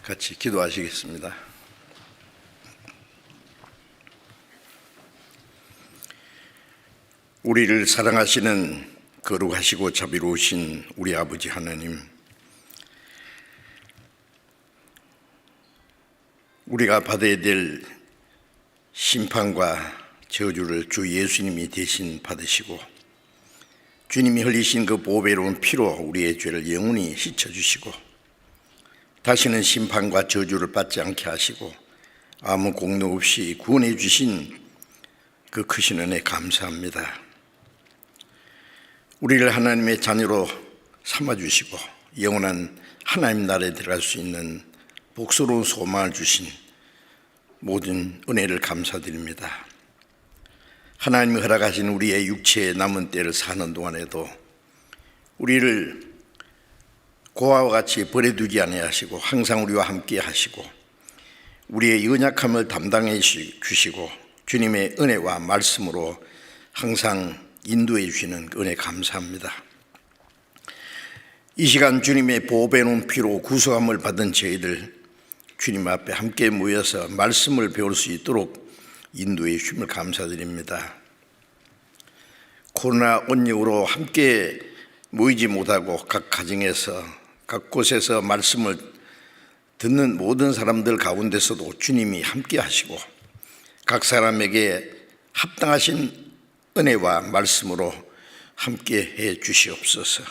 같이 기도하시겠습니다. 우리를 사랑하시는 거룩하시고 자비로우신 우리 아버지 하나님, 우리가 받아야 될 심판과 저주를 주 예수님이 대신 받으시고 주님이 흘리신 그 보배로운 피로 우리의 죄를 영원히 씻어주시고 다시는 심판과 저주를 받지 않게 하시고 아무 공로 없이 구원해 주신 그 크신 은혜 감사합니다. 우리를 하나님의 자녀로 삼아주시고 영원한 하나님 나라에 들어갈 수 있는 복스러운 소망을 주신 모든 은혜를 감사드립니다. 하나님이 허락하신 우리의 육체의 남은 때를 사는 동안에도 우리를 고아와 같이 버려두지 아니하시고 항상 우리와 함께 하시고 우리의 연약함을 담당해 주시고 주님의 은혜와 말씀으로 항상 인도해 주시는 은혜 감사합니다. 이 시간 주님의 보배로운 피로 구속함을 받은 저희들 주님 앞에 함께 모여서 말씀을 배울 수 있도록 인도해 주심을 감사드립니다. 코로나 원력으로 함께 모이지 못하고 각 가정에서 각 곳에서 말씀을 듣는 모든 사람들 가운데서도 주님이 함께 하시고 각 사람에게 합당하신 은혜와 말씀으로 함께 해 주시옵소서.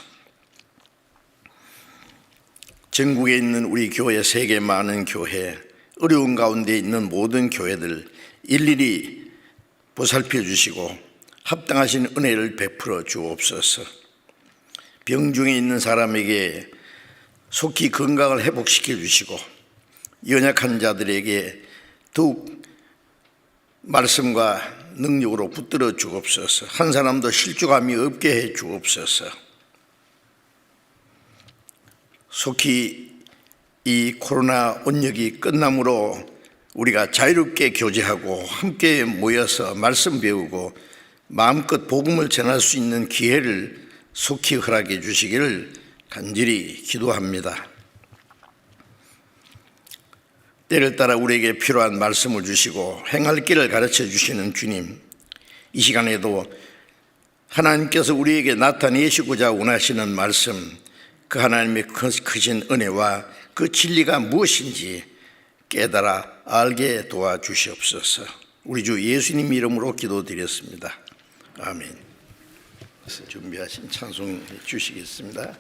전국에 있는 우리 교회, 세계 많은 교회, 어려운 가운데 있는 모든 교회들 일일이 보살펴 주시고 합당하신 은혜를 베풀어 주옵소서. 병중에 있는 사람에게 속히 건강을 회복시켜 주시고 연약한 자들에게 더욱 말씀과 능력으로 붙들어 주옵소서. 한 사람도 실족함이 없게 해 주옵소서. 속히 이 코로나 원력이 끝남으로 우리가 자유롭게 교제하고 함께 모여서 말씀 배우고 마음껏 복음을 전할 수 있는 기회를 속히 허락해 주시기를 간절히 기도합니다. 때를 따라 우리에게 필요한 말씀을 주시고 행할 길을 가르쳐 주시는 주님, 이 시간에도 하나님께서 우리에게 나타내시고자 원하시는 말씀, 그 하나님의 크신 은혜와 그 진리가 무엇인지 깨달아 알게 도와주시옵소서. 우리 주 예수님 이름으로 기도드렸습니다. 아멘. 준비하신 찬송 주시겠습니다.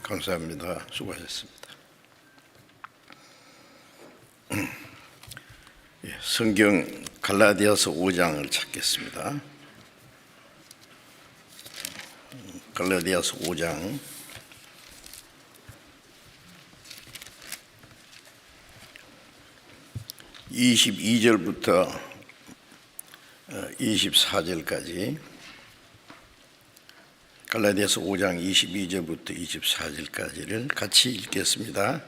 감사합니다. 수고하셨습니다. 성경 갈라디아서 5장을 찾겠습니다. 갈라디아서 5장 22절부터 24절까지 갈라디아서 5장 22절부터 24절까지를 같이 읽겠습니다.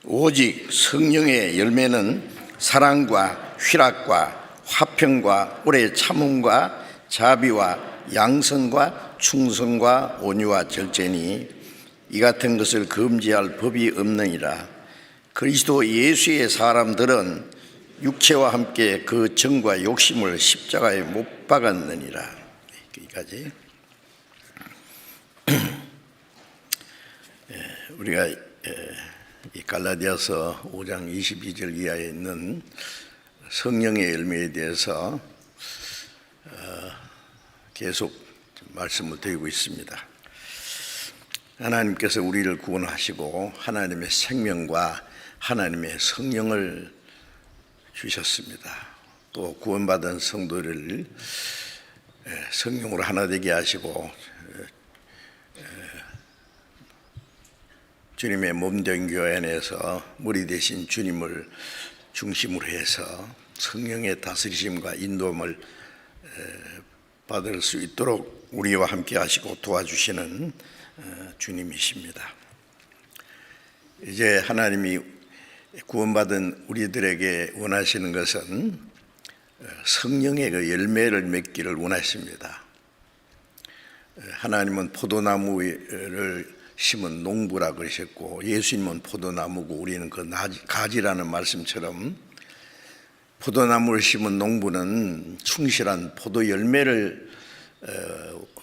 오직 성령의 열매는 사랑과 희락과 화평과 오래 참음과 자비와 양선과 충성과 온유와 절제니 이 같은 것을 금지할 법이 없느니라. 그리스도 예수의 사람들은 육체와 함께 그 정과 욕심을 십자가에 못 박았느니라. 여기까지. 우리가 이 갈라디아서 5장 22절 이하에 있는 성령의 열매에 대해서 계속 말씀을 드리고 있습니다. 하나님께서 우리를 구원하시고 하나님의 생명과 하나님의 성령을 주셨습니다. 또 구원받은 성도를 성령으로 하나 되게 하시고 주님의 몸된 교회 안에서 머리 되신 주님을 중심으로 해서 성령의 다스리심과 인도함을 받을 수 있도록 우리와 함께 하시고 도와주시는 주님이십니다. 이제 하나님이 구원받은 우리들에게 원하시는 것은 성령의 그 열매를 맺기를 원하십니다. 하나님은 포도나무를 심은 농부라 그러셨고 예수님은 포도나무고 우리는 그 가지라는 말씀처럼 포도나무를 심은 농부는 충실한 포도 열매를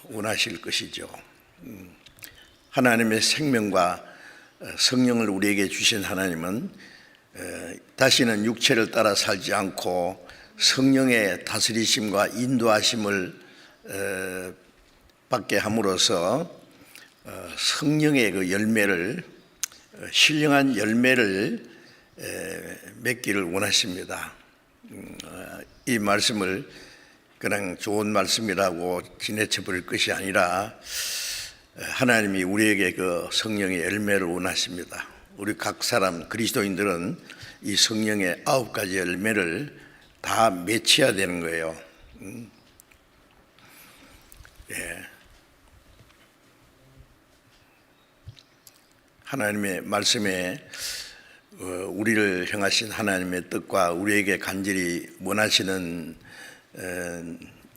원하실 것이죠. 하나님의 생명과 성령을 우리에게 주신 하나님은 다시는 육체를 따라 살지 않고 성령의 다스리심과 인도하심을 받게 함으로써 성령의 그 열매를 신령한 열매를 맺기를 원하십니다. 이 말씀을 그냥 좋은 말씀이라고 지나쳐 버릴 것이 아니라 하나님이 우리에게 그 성령의 열매를 원하십니다. 우리 각 사람 그리스도인들은 이 성령의 9가지 열매를 다 맺혀야 되는 거예요. 하나님의 말씀에 우리를 향하신 하나님의 뜻과 우리에게 간절히 원하시는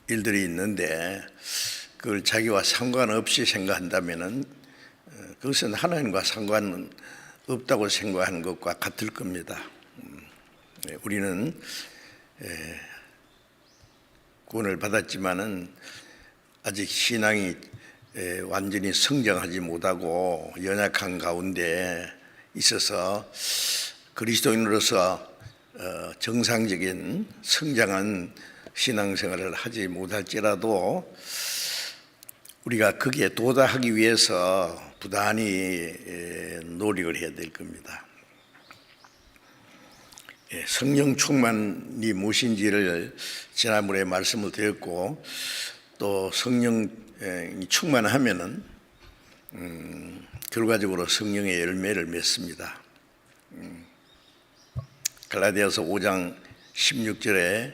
일들이 있는데 그걸 자기와 상관없이 생각한다면 그것은 하나님과 상관 없다고 생각하는 것과 같을 겁니다. 우리는 구원을 받았지만은 아직 신앙이 완전히 성장하지 못하고 연약한 가운데 있어서 그리스도인으로서 정상적인 성장한 신앙생활을 하지 못할지라도 우리가 거기에 도달하기 위해서 부단히 노력을 해야 될 겁니다. 성령 충만이 무엇인지를 지난번에 말씀을 드렸고 또 성령이 충만하면은 결과적으로 성령의 열매를 맺습니다. 갈라디아서 5장 16절에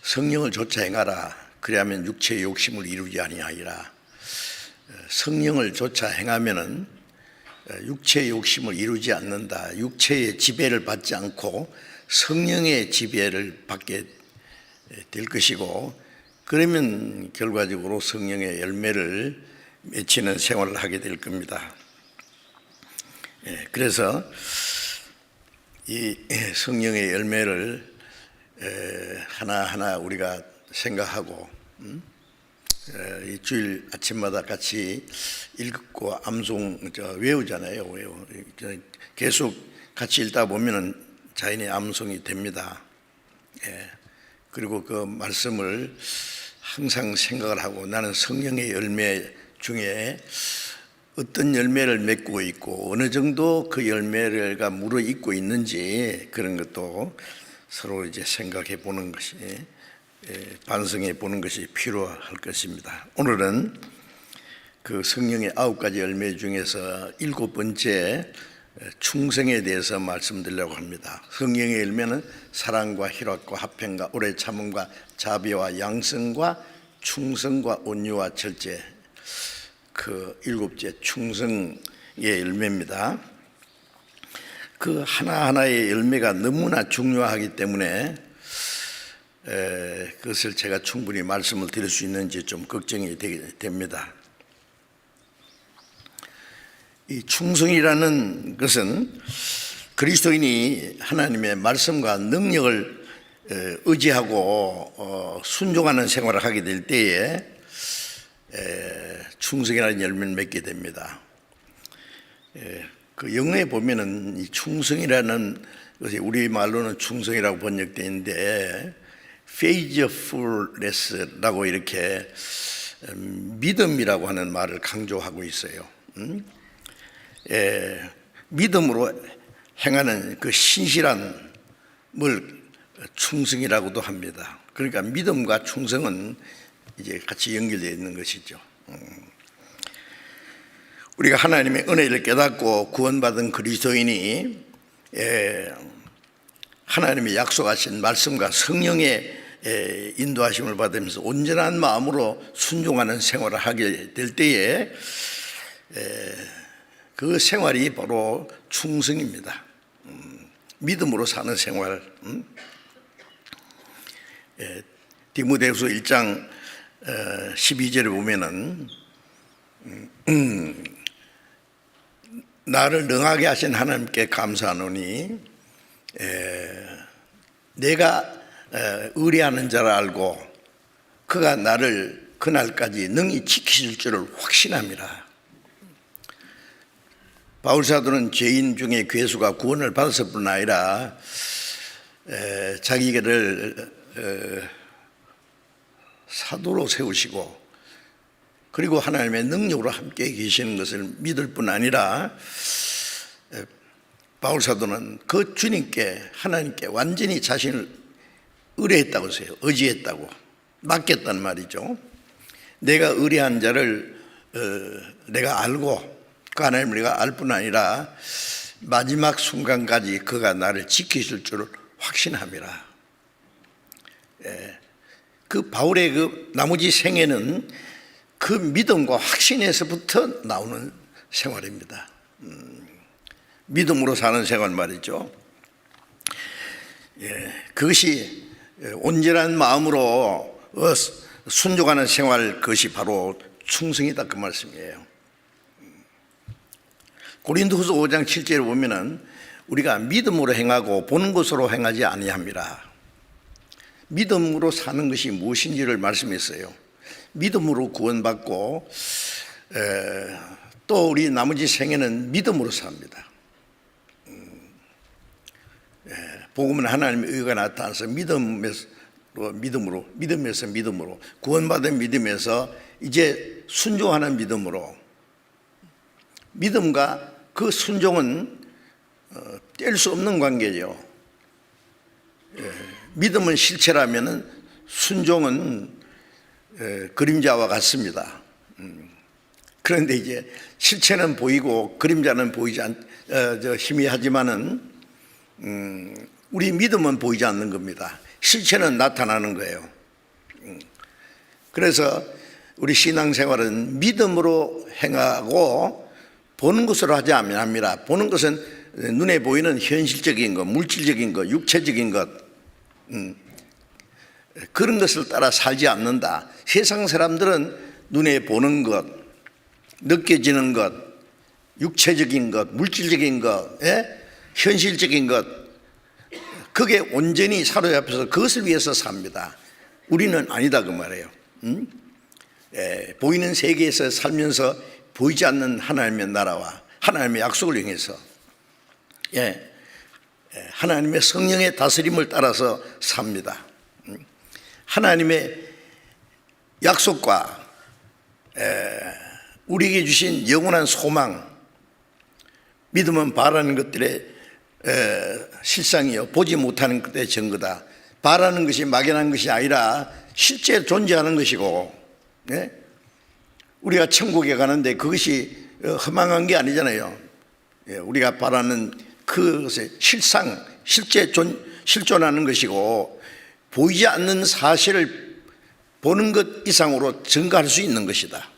성령을 좇아 행하라 그리하면 육체의 욕심을 이루지 아니하리라. 성령을 좇아 행하면은 육체의 욕심을 이루지 않는다. 육체의 지배를 받지 않고 성령의 지배를 받게 될 것이고 그러면 결과적으로 성령의 열매를 맺히는 생활을 하게 될 겁니다. 그래서 이 성령의 열매를 하나하나 우리가 생각하고 이 주일 아침마다 같이 읽고 암송 외우잖아요. 계속 같이 읽다 보면은 자연히 암송이 됩니다. 그리고 그 말씀을 항상 생각을 하고 나는 성령의 열매 중에 어떤 열매를 맺고 있고 어느 정도 그 열매가 물어있고 있는지 그런 것도 서로 이제 생각해 보는 것이, 반성해 보는 것이 필요할 것입니다. 오늘은 그 성령의 9가지 열매 중에서 7번째 충성에 대해서 말씀드리려고 합니다. 성령의 열매는 사랑과 희락과 화평과 오래 참음과 자비와 양성과 충성과 온유와 절제, 그 7째 충성의 열매입니다. 그 하나하나의 열매가 너무나 중요하기 때문에 그것을 제가 충분히 말씀을 드릴 수 있는지 좀 걱정이 됩니다. 이 충성이라는 것은 그리스도인이 하나님의 말씀과 능력을 의지하고 순종하는 생활을 하게 될 때에 충성이라는 열매를 맺게 됩니다. 그 영어에 보면은 이 충성이라는 것이 우리말로는 충성이라고 번역되어 있는데 faithfulness라고 이렇게 믿음이라고 하는 말을 강조하고 있어요. 믿음으로 행하는 그 신실함을 충성이라고도 합니다. 그러니까 믿음과 충성은 이제 같이 연결되어 있는 것이죠. 우리가 하나님의 은혜를 깨닫고 구원받은 그리스도인이 하나님의 약속하신 말씀과 성령의 인도하심을 받으면서 온전한 마음으로 순종하는 생활을 하게 될 때에 그 생활이 바로 충성입니다. 믿음으로 사는 생활. 디모데후서 1장 12절에 보면은 나를 능하게 하신 하나님께 감사하노니 내가 의뢰하는 자를 알고 그가 나를 그날까지 능히 지키실 줄을 확신함이라. 바울사도는 죄인 중에 괴수가 구원을 받았을 뿐 아니라 자기를 사도로 세우시고 그리고 하나님의 능력으로 함께 계시는 것을 믿을 뿐 아니라 바울사도는 그 주님께 하나님께 완전히 자신을 의뢰했다고 하세요. 의지했다고, 맡겼단 말이죠. 내가 의뢰한 자를 내가 알고 그 하나님을 내가 알 뿐 아니라 마지막 순간까지 그가 나를 지키실 줄을 확신함이라. 그 바울의 그 나머지 생애는 그 믿음과 확신에서부터 나오는 생활입니다. 믿음으로 사는 생활 말이죠. 그것이 온전한 마음으로 순종하는 생활, 그것이 바로 충성이다 그 말씀이에요. 고린도후서 5장 7절에 보면은 우리가 믿음으로 행하고 보는 것으로 행하지 아니함이라. 믿음으로 사는 것이 무엇인지를 말씀했어요. 믿음으로 구원받고 또 우리 나머지 생애는 믿음으로 삽니다. 복음은 하나님의 의가 나타나서 믿음에서 구원받은 믿음에서 이제 순종하는 믿음으로, 믿음과 그 순종은 뗄 수 없는 관계죠. 믿음은 실체라면 순종은 그림자와 같습니다. 그런데 이제 실체는 보이고 그림자는 보이지 희미하지만은 우리 믿음은 보이지 않는 겁니다. 실체는 나타나는 거예요. 그래서 우리 신앙생활은 믿음으로 행하고 보는 것으로 하지 아니함이라. 보는 것은 눈에 보이는 현실적인 것, 물질적인 것, 육체적인 것, 그런 것을 따라 살지 않는다. 세상 사람들은 눈에 보는 것, 느껴지는 것, 육체적인 것, 물질적인 것, 현실적인 것, 그게 온전히 사로잡혀서 그것을 위해서 삽니다. 우리는 아니다 그 말이에요. 보이는 세계에서 살면서 보이지 않는 하나님의 나라와 하나님의 약속을 향해서 하나님의 성령의 다스림을 따라서 삽니다. 하나님의 약속과 우리에게 주신 영원한 소망, 믿음은 바라는 것들의 실상이요 보지 못하는 것들의 증거다. 바라는 것이 막연한 것이 아니라 실제 존재하는 것이고, 네? 우리가 천국에 가는데 그것이 허망한 게 아니잖아요. 우리가 바라는 그것의 실상, 실존하는 것이고, 보이지 않는 사실을 보는 것 이상으로 증거할 수 있는 것이다.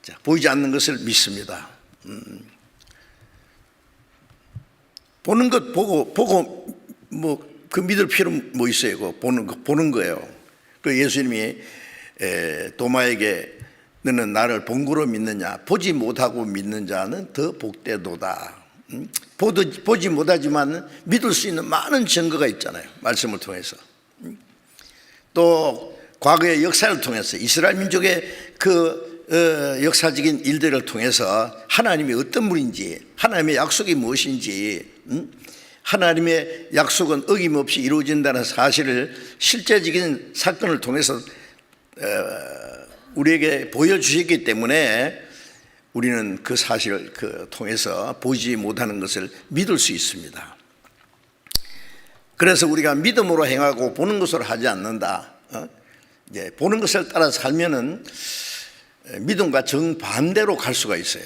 자, 보이지 않는 것을 믿습니다. 보는 것 보고 뭐 그 믿을 필요 뭐 있어요? 그 보는 거예요. 그 예수님이 도마에게 너는 나를 본 거로 믿느냐? 보지 못하고 믿는 자는 더 복되도다. 보지 못하지만 믿을 수 있는 많은 증거가 있잖아요. 말씀을 통해서. 또 과거의 역사를 통해서 이스라엘 민족의 그 역사적인 일들을 통해서 하나님이 어떤 분인지, 하나님의 약속이 무엇인지, 하나님의 약속은 어김없이 이루어진다는 사실을 실제적인 사건을 통해서 우리에게 보여주셨기 때문에 우리는 그 사실을 통해서 보지 못하는 것을 믿을 수 있습니다. 그래서 우리가 믿음으로 행하고 보는 것으로 하지 않는다. 이제 보는 것을 따라 살면은 믿음과 정반대로 갈 수가 있어요.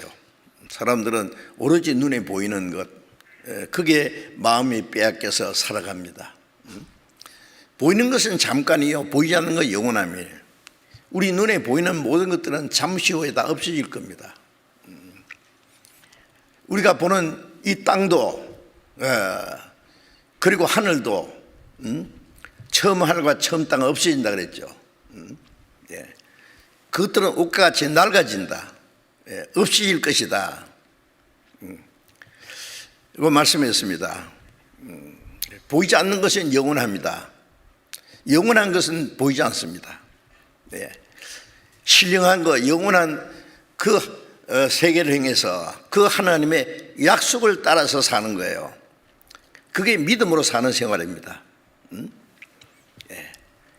사람들은 오로지 눈에 보이는 것, 그게 마음이 빼앗겨서 살아갑니다. 보이는 것은 잠깐이요, 보이지 않는 건 영원함이에요. 우리 눈에 보이는 모든 것들은 잠시 후에 다 없어질 겁니다. 우리가 보는 이 땅도 그리고 하늘도 처음 하늘과 처음 땅은 없어진다 그랬죠. 그것들은 옷과 같이 낡아진다. 없어질 것이다. 이거 말씀했습니다. 보이지 않는 것은 영원합니다. 영원한 것은 보이지 않습니다. 신령한 것, 영원한 그 세계를 행해서 그 하나님의 약속을 따라서 사는 거예요. 그게 믿음으로 사는 생활입니다.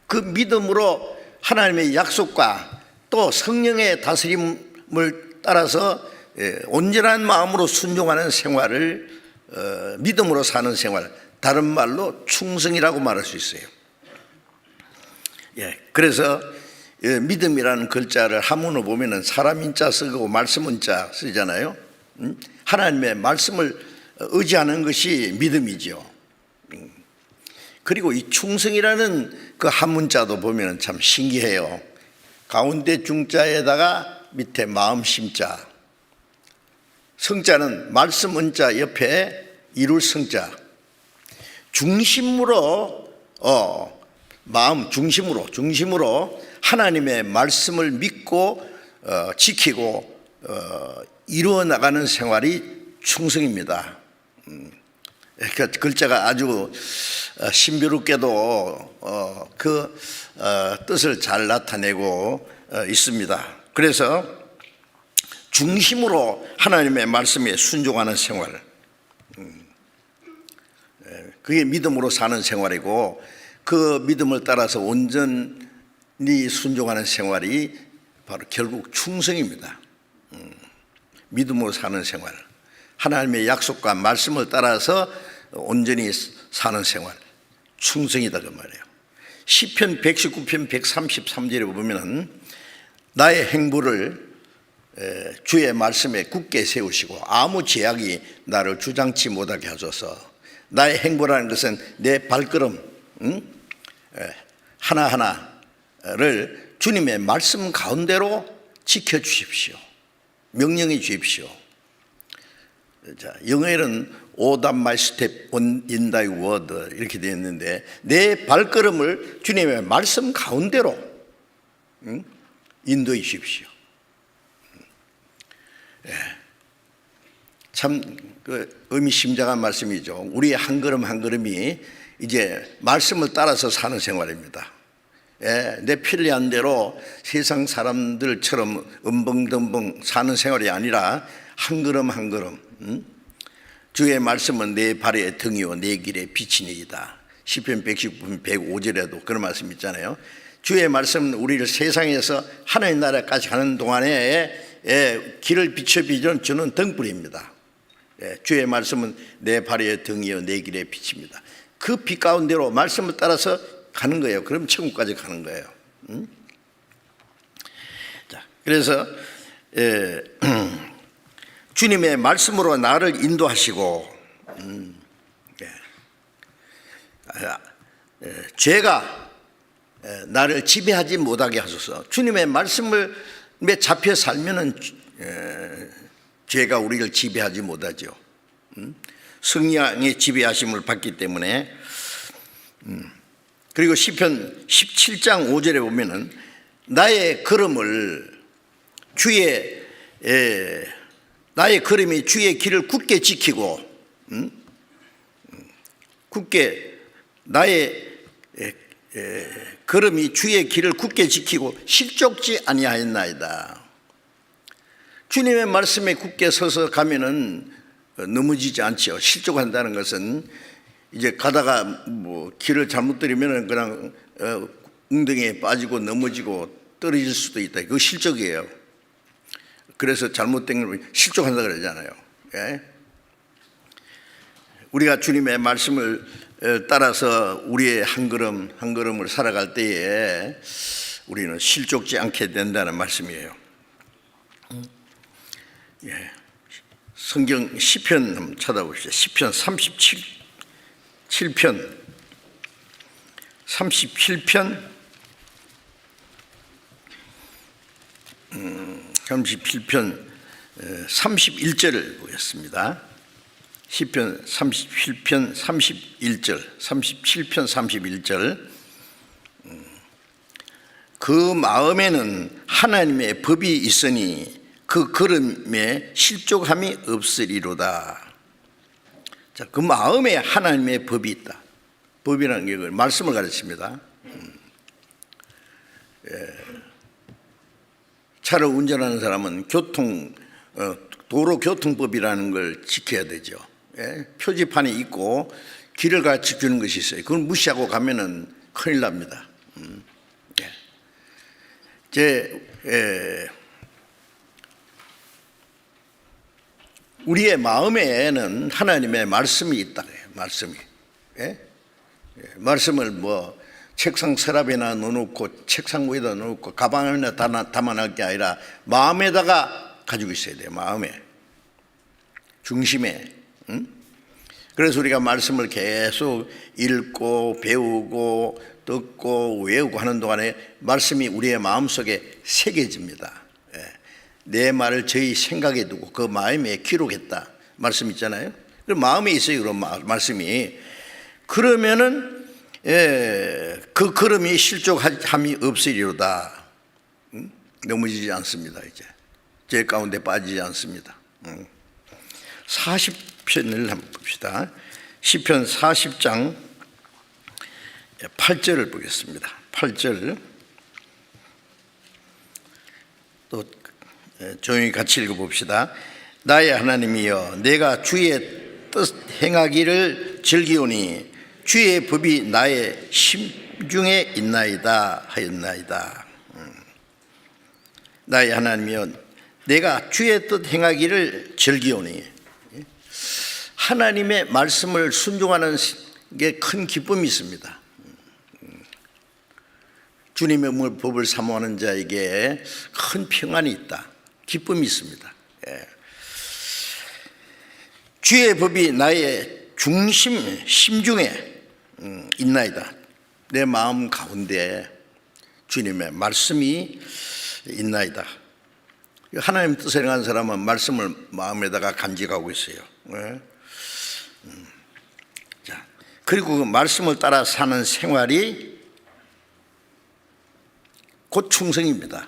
그 믿음으로 하나님의 약속과 또 성령의 다스림을 따라서 온전한 마음으로 순종하는 생활을 믿음으로 사는 생활, 다른 말로 충성이라고 말할 수 있어요. 그래서 믿음이라는 글자를 한문으로 보면은 사람 인자 쓰고 말씀 인자 쓰잖아요. 하나님의 말씀을 의지하는 것이 믿음이죠. 그리고 이 충성이라는 그 한문자도 보면은 참 신기해요. 가운데 중자에다가 밑에 마음 심자, 성자는 말씀 은자 옆에 이룰 성자, 중심으로 마음 중심으로 하나님의 말씀을 믿고 지키고 이루어 나가는 생활이 충성입니다. 그 글자가 아주 신비롭게도 그 뜻을 잘 나타내고 있습니다. 그래서 중심으로 하나님의 말씀에 순종하는 생활, 그게 믿음으로 사는 생활이고, 그 믿음을 따라서 온전히 순종하는 생활이 바로 결국 충성입니다. 믿음으로 사는 생활, 하나님의 약속과 말씀을 따라서 온전히 사는 생활, 충성이다 그 말이에요. 시편 119편 133절에 보면은 나의 행보를 주의 말씀에 굳게 세우시고 아무 제약이 나를 주장치 못하게 하소서. 나의 행보라는 것은 내 발걸음 하나하나를 주님의 말씀 가운데로 지켜주십시오. 명령해 주십시오. 자, 영어에는 order my step in thy word 이렇게 되어 있는데, 내 발걸음을 주님의 말씀 가운데로 인도해 주십시오. 참 의미심장한 말씀이죠. 우리의 한 걸음 한 걸음이 이제 말씀을 따라서 사는 생활입니다. 내 편리한 대로 세상 사람들처럼 음벙덤벙 사는 생활이 아니라 한 걸음 한 걸음, 주의 말씀은 내 발의 등이요 내 길의 빛이니이다. 시편 119편 105절에도 그런 말씀 있잖아요. 주의 말씀은 우리를 세상에서 하나님 나라까지 가는 동안에 길을 비춰주는 등불입니다. 주의 말씀은 내 발의 등이요 내 길의 빛입니다. 그 빛 가운데로 말씀을 따라서 가는 거예요. 그럼 천국까지 가는 거예요. 자, 그래서 주님의 말씀으로 나를 인도하시고 죄가 나를 지배하지 못하게 하소서. 주님의 말씀에 잡혀 살면은 죄가 우리를 지배하지 못하죠. 성령의 지배하심을 받기 때문에. 그리고 시편 17장 5절에 보면은 나의 걸음이 주의 길을 굳게 지키고 나의 걸음이 주의 길을 굳게 지키고 실족지 아니하였나이다. 주님의 말씀에 굳게 서서 가면은 넘어지지 않죠. 실족한다는 것은 이제 가다가 뭐 길을 잘못 들이면은 그냥 웅덩이에 빠지고 넘어지고 떨어질 수도 있다. 그거 실족이에요. 그래서 잘못된 걸 실족한다 그러잖아요. 우리가 주님의 말씀을 따라서 우리의 한 걸음 한 걸음을 살아갈 때에 우리는 실족지 않게 된다는 말씀이에요. 성경 시편 한번 찾아보시죠. 시편 37편 31절을 보겠습니다. 시편 37편 31절 그 마음에는 하나님의 법이 있으니 그 걸음에 실족함이 없으리로다. 자, 그 마음에 하나님의 법이 있다. 법이라는 게 말씀을 가르칩니다. 차를 운전하는 사람은 도로교통법이라는 걸 지켜야 되죠. 표지판이 있고 길을 가르쳐 주는 것이 있어요. 그걸 무시하고 가면은 큰일 납니다. 우리의 마음에는 하나님의 말씀이 있다. 말씀을 뭐 책상 서랍에나 넣어놓고 책상 위에다 넣어놓고 가방 안에 담아놓을 게 아니라 마음에다가 가지고 있어야 돼요. 마음에 중심에. 그래서 우리가 말씀을 계속 읽고 배우고 듣고 외우고 하는 동안에 말씀이 우리의 마음속에 새겨집니다. 내 말을 저희 생각에 두고 그 마음에 기록했다 말씀 있잖아요. 그 마음에 있어요. 그런 말씀이. 그러면은 그 걸음이 실족함이 없으리로다. 넘어지지 않습니다. 이제 죄 가운데 빠지지 않습니다. 40편을 한번 봅시다. 시편 40장 8절을 보겠습니다. 8절 또 조용히 같이 읽어봅시다. 나의 하나님이여 내가 주의 뜻 행하기를 즐기오니 주의 법이 나의 심중에 있나이다 하였나이다. 나의 하나님이여 내가 주의 뜻 행하기를 즐기오니 하나님의 말씀을 순종하는 게 큰 기쁨이 있습니다. 주님의 법을 사모하는 자에게 큰 평안이 있다. 기쁨이 있습니다. 주의 법이 나의 심중에 있나이다. 내 마음 가운데 주님의 말씀이 있나이다. 하나님 뜻을 행하는 사람은 말씀을 마음에다가 간직하고 있어요. 자, 그리고 그 말씀을 따라 사는 생활이 곧 충성입니다.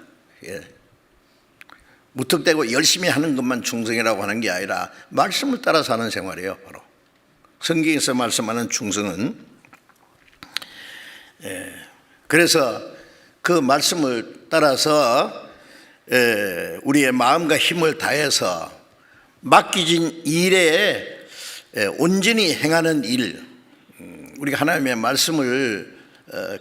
무턱대고 열심히 하는 것만 충성이라고 하는 게 아니라 말씀을 따라 사는 생활이에요. 바로 성경에서 말씀하는 충성은. 그래서 그 말씀을 따라서 우리의 마음과 힘을 다해서 맡기진 일에 온전히 행하는 일. 우리가 하나님의 말씀을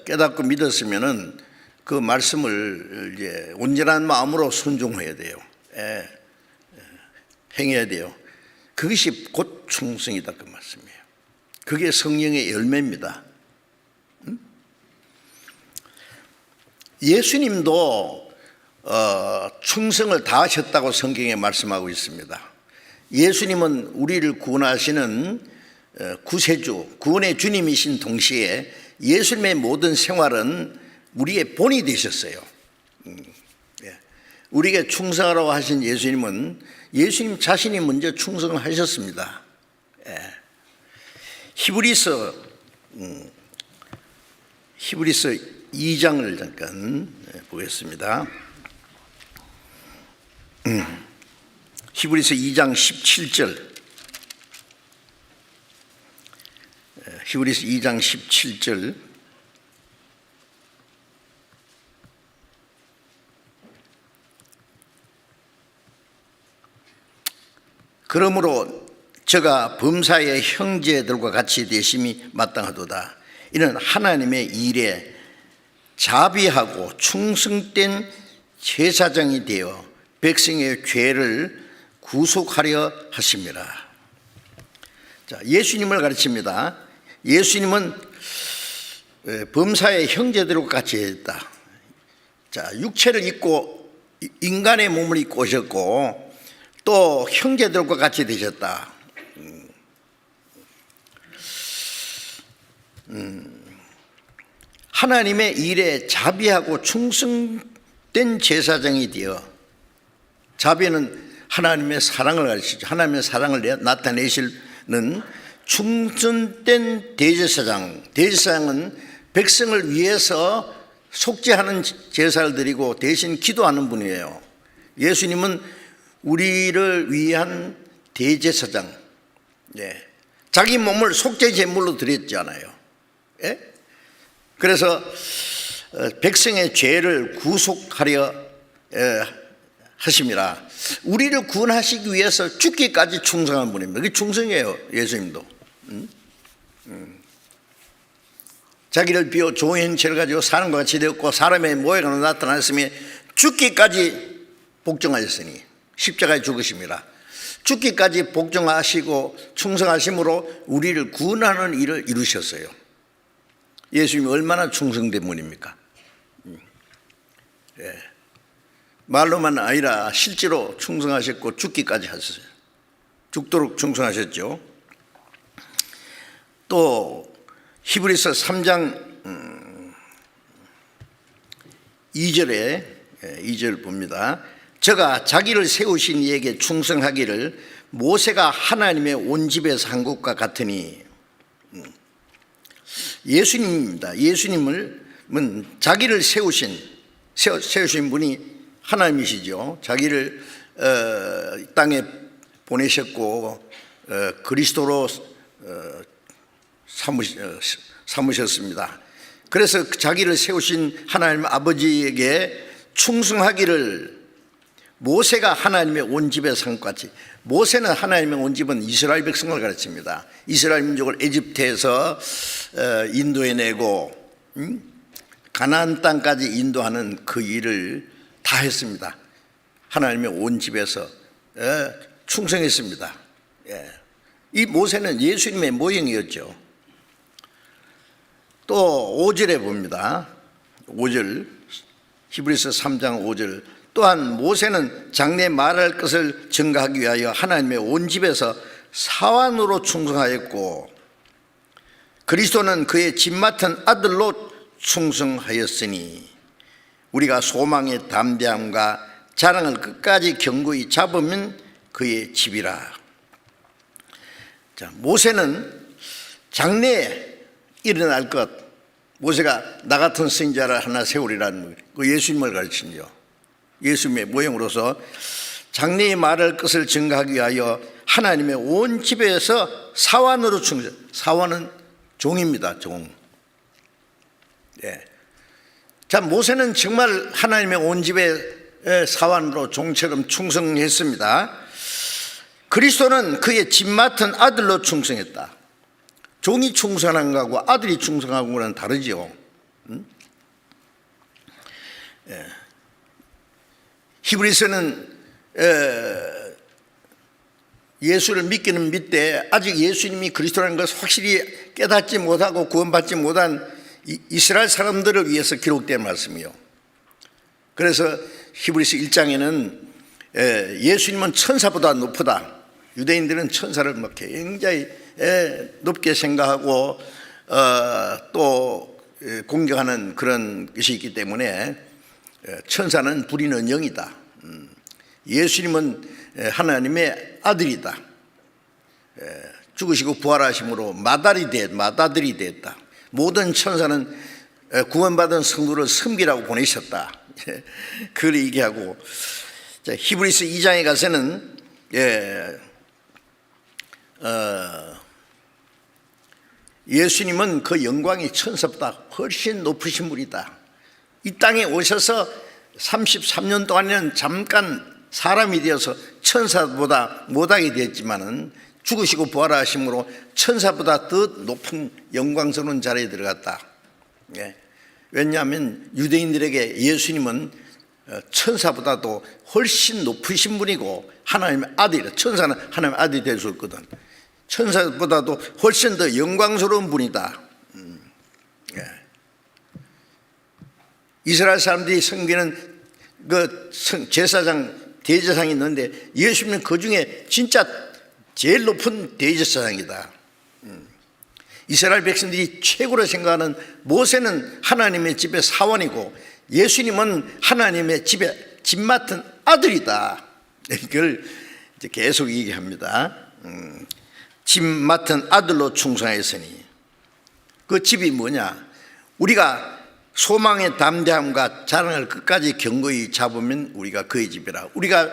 깨닫고 믿었으면은 그 말씀을 이제 온전한 마음으로 순종해야 돼요. 행해야 돼요. 그것이 곧 충성이다 그 말씀이에요. 그게 성령의 열매입니다. 예수님도 충성을 다하셨다고 성경에 말씀하고 있습니다. 예수님은 우리를 구원하시는 구세주, 구원의 주님이신 동시에 예수님의 모든 생활은 우리의 본이 되셨어요. 우리에게 충성하라고 하신 예수님은 예수님 자신이 먼저 충성을 하셨습니다. 히브리서 2장을 잠깐 보겠습니다. 히브리서 2장 17절. 히브리서 2장 17절. 그러므로 저가 범사의 형제들과 같이 되심이 마땅하도다. 이는 하나님의 일에 자비하고 충성된 제사장이 되어 백성의 죄를 구속하려 하심이라. 자, 예수님을 가르칩니다. 예수님은 범사의 형제들과 같이 했다. 자, 육체를 입고 인간의 몸을 입고 오셨고 또 형제들과 같이 되셨다. 하나님의 일에 자비하고 충성된 제사장이 되어, 자비는 하나님의 사랑을 가르치죠. 하나님의 사랑을 나타내시는 충성된 대제사장. 대제사장은 백성을 위해서 속죄하는 제사를 드리고 대신 기도하는 분이에요. 예수님은 우리를 위한 대제사장, 자기 몸을 속죄 제물로 드렸잖아요. 그래서 백성의 죄를 구속하려 하심이라. 우리를 구원하시기 위해서 죽기까지 충성한 분입니다. 그게 충성이에요. 예수님도 자기를 비워 좋은 형체를 가지고 사람과 같이 되었고 사람의 모양으로 나타났으며 죽기까지 복종하셨으니 십자가에 죽으심이라. 죽기까지 복종하시고 충성하심으로 우리를 구원하는 일을 이루셨어요. 예수님이 얼마나 충성된 분입니까? 말로만 아니라 실제로 충성하셨고 죽기까지 하셨어요. 죽도록 충성하셨죠. 또 히브리서 3장 2절 봅니다. 저가 자기를 세우신 이에게 충성하기를 모세가 하나님의 온 집에서 한 것과 같으니. 예수님입니다. 예수님은 자기를 세우신 분이 하나님이시죠. 자기를 땅에 보내셨고 그리스도로 삼으셨습니다. 그래서 자기를 세우신 하나님 아버지에게 충성하기를 모세가 하나님의 온 집에 산 것 같이. 모세는 하나님의 온 집은 이스라엘 백성을 가르칩니다. 이스라엘 민족을 에집트에서 인도해내고 가나안 땅까지 인도하는 그 일을 다 했습니다. 하나님의 온 집에서 충성했습니다. 이 모세는 예수님의 모형이었죠. 또 5절에 봅니다. 5절, 히브리서 3장 5절. 또한 모세는 장래 말할 것을 증거하기 위하여 하나님의 온 집에서 사환으로 충성하였고 그리스도는 그의 집 맡은 아들로 충성하였으니 우리가 소망의 담대함과 자랑을 끝까지 견고히 잡으면 그의 집이라. 자, 모세는 장래에 일어날 것, 모세가 나 같은 선지자를 하나 세우리라는 그 예수님을 가르치죠. 예수님의 모형으로서 장래에 말할 것을 증거하기 위하여 하나님의 온 집에서 사환으로 충성. 사환은 종입니다. 종. 자, 모세는 정말 하나님의 온 집에 사환으로 종처럼 충성했습니다. 그리스도는 그의 집 맡은 아들로 충성했다. 종이 충성한 것하고 아들이 충성한 것은 다르죠. 히브리서는 예수를 믿기는 믿되 아직 예수님이 그리스도라는 것을 확실히 깨닫지 못하고 구원받지 못한 이스라엘 사람들을 위해서 기록된 말씀이요. 그래서 히브리서 1장에는 예수님은 천사보다 높다. 유대인들은 천사를 막 굉장히 높게 생각하고 또 공경하는 그런 것이 있기 때문에 천사는 부리는 영이다. 예수님은 하나님의 아들이다. 죽으시고 부활하심으로 맏아들이 됐다. 모든 천사는 구원받은 성도를 섬기라고 보내셨다. 그걸 얘기하고, 히브리서 2장에 가서는 예수님은 그 영광이 천사보다 훨씬 높으신 분이다. 이 땅에 오셔서 33년 동안에는 잠깐 사람이 되어서 천사보다 못하게 되었지만은 죽으시고 부활하심으로 천사보다 더 높은 영광스러운 자리에 들어갔다. 왜냐하면 유대인들에게 예수님은 천사보다도 훨씬 높으신 분이고 하나님의 아들이다. 천사는 하나님의 아들이 될 수 없거든. 천사보다도 훨씬 더 영광스러운 분이다. 이스라엘 사람들이 섬기는 그 제사장, 대제사장이 있는데 예수님은 그 중에 진짜 제일 높은 대제사장이다. 이스라엘 백성들이 최고로 생각하는 모세는 하나님의 집의 사원이고 예수님은 하나님의 집에 집 맡은 아들이다. 이걸 이제 계속 얘기합니다. 집 맡은 아들로 충성하였으니, 그 집이 뭐냐? 우리가 소망의 담대함과 자랑을 끝까지 견고히 잡으면 우리가 그의 집이라. 우리가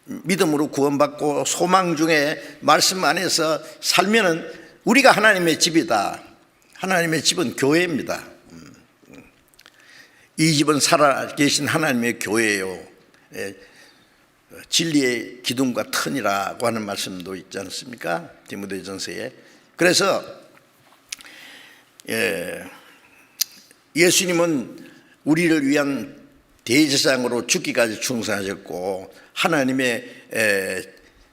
믿음으로 구원받고 소망 중에 말씀 안에서 살면은 우리가 하나님의 집이다. 하나님의 집은 교회입니다. 이 집은 살아계신 하나님의 교회예요. 진리의 기둥과 터이라고 하는 말씀도 있지 않습니까? 디모데전서에. 그래서 예수님은 우리를 위한 대제사장으로 죽기까지 충성하셨고 하나님의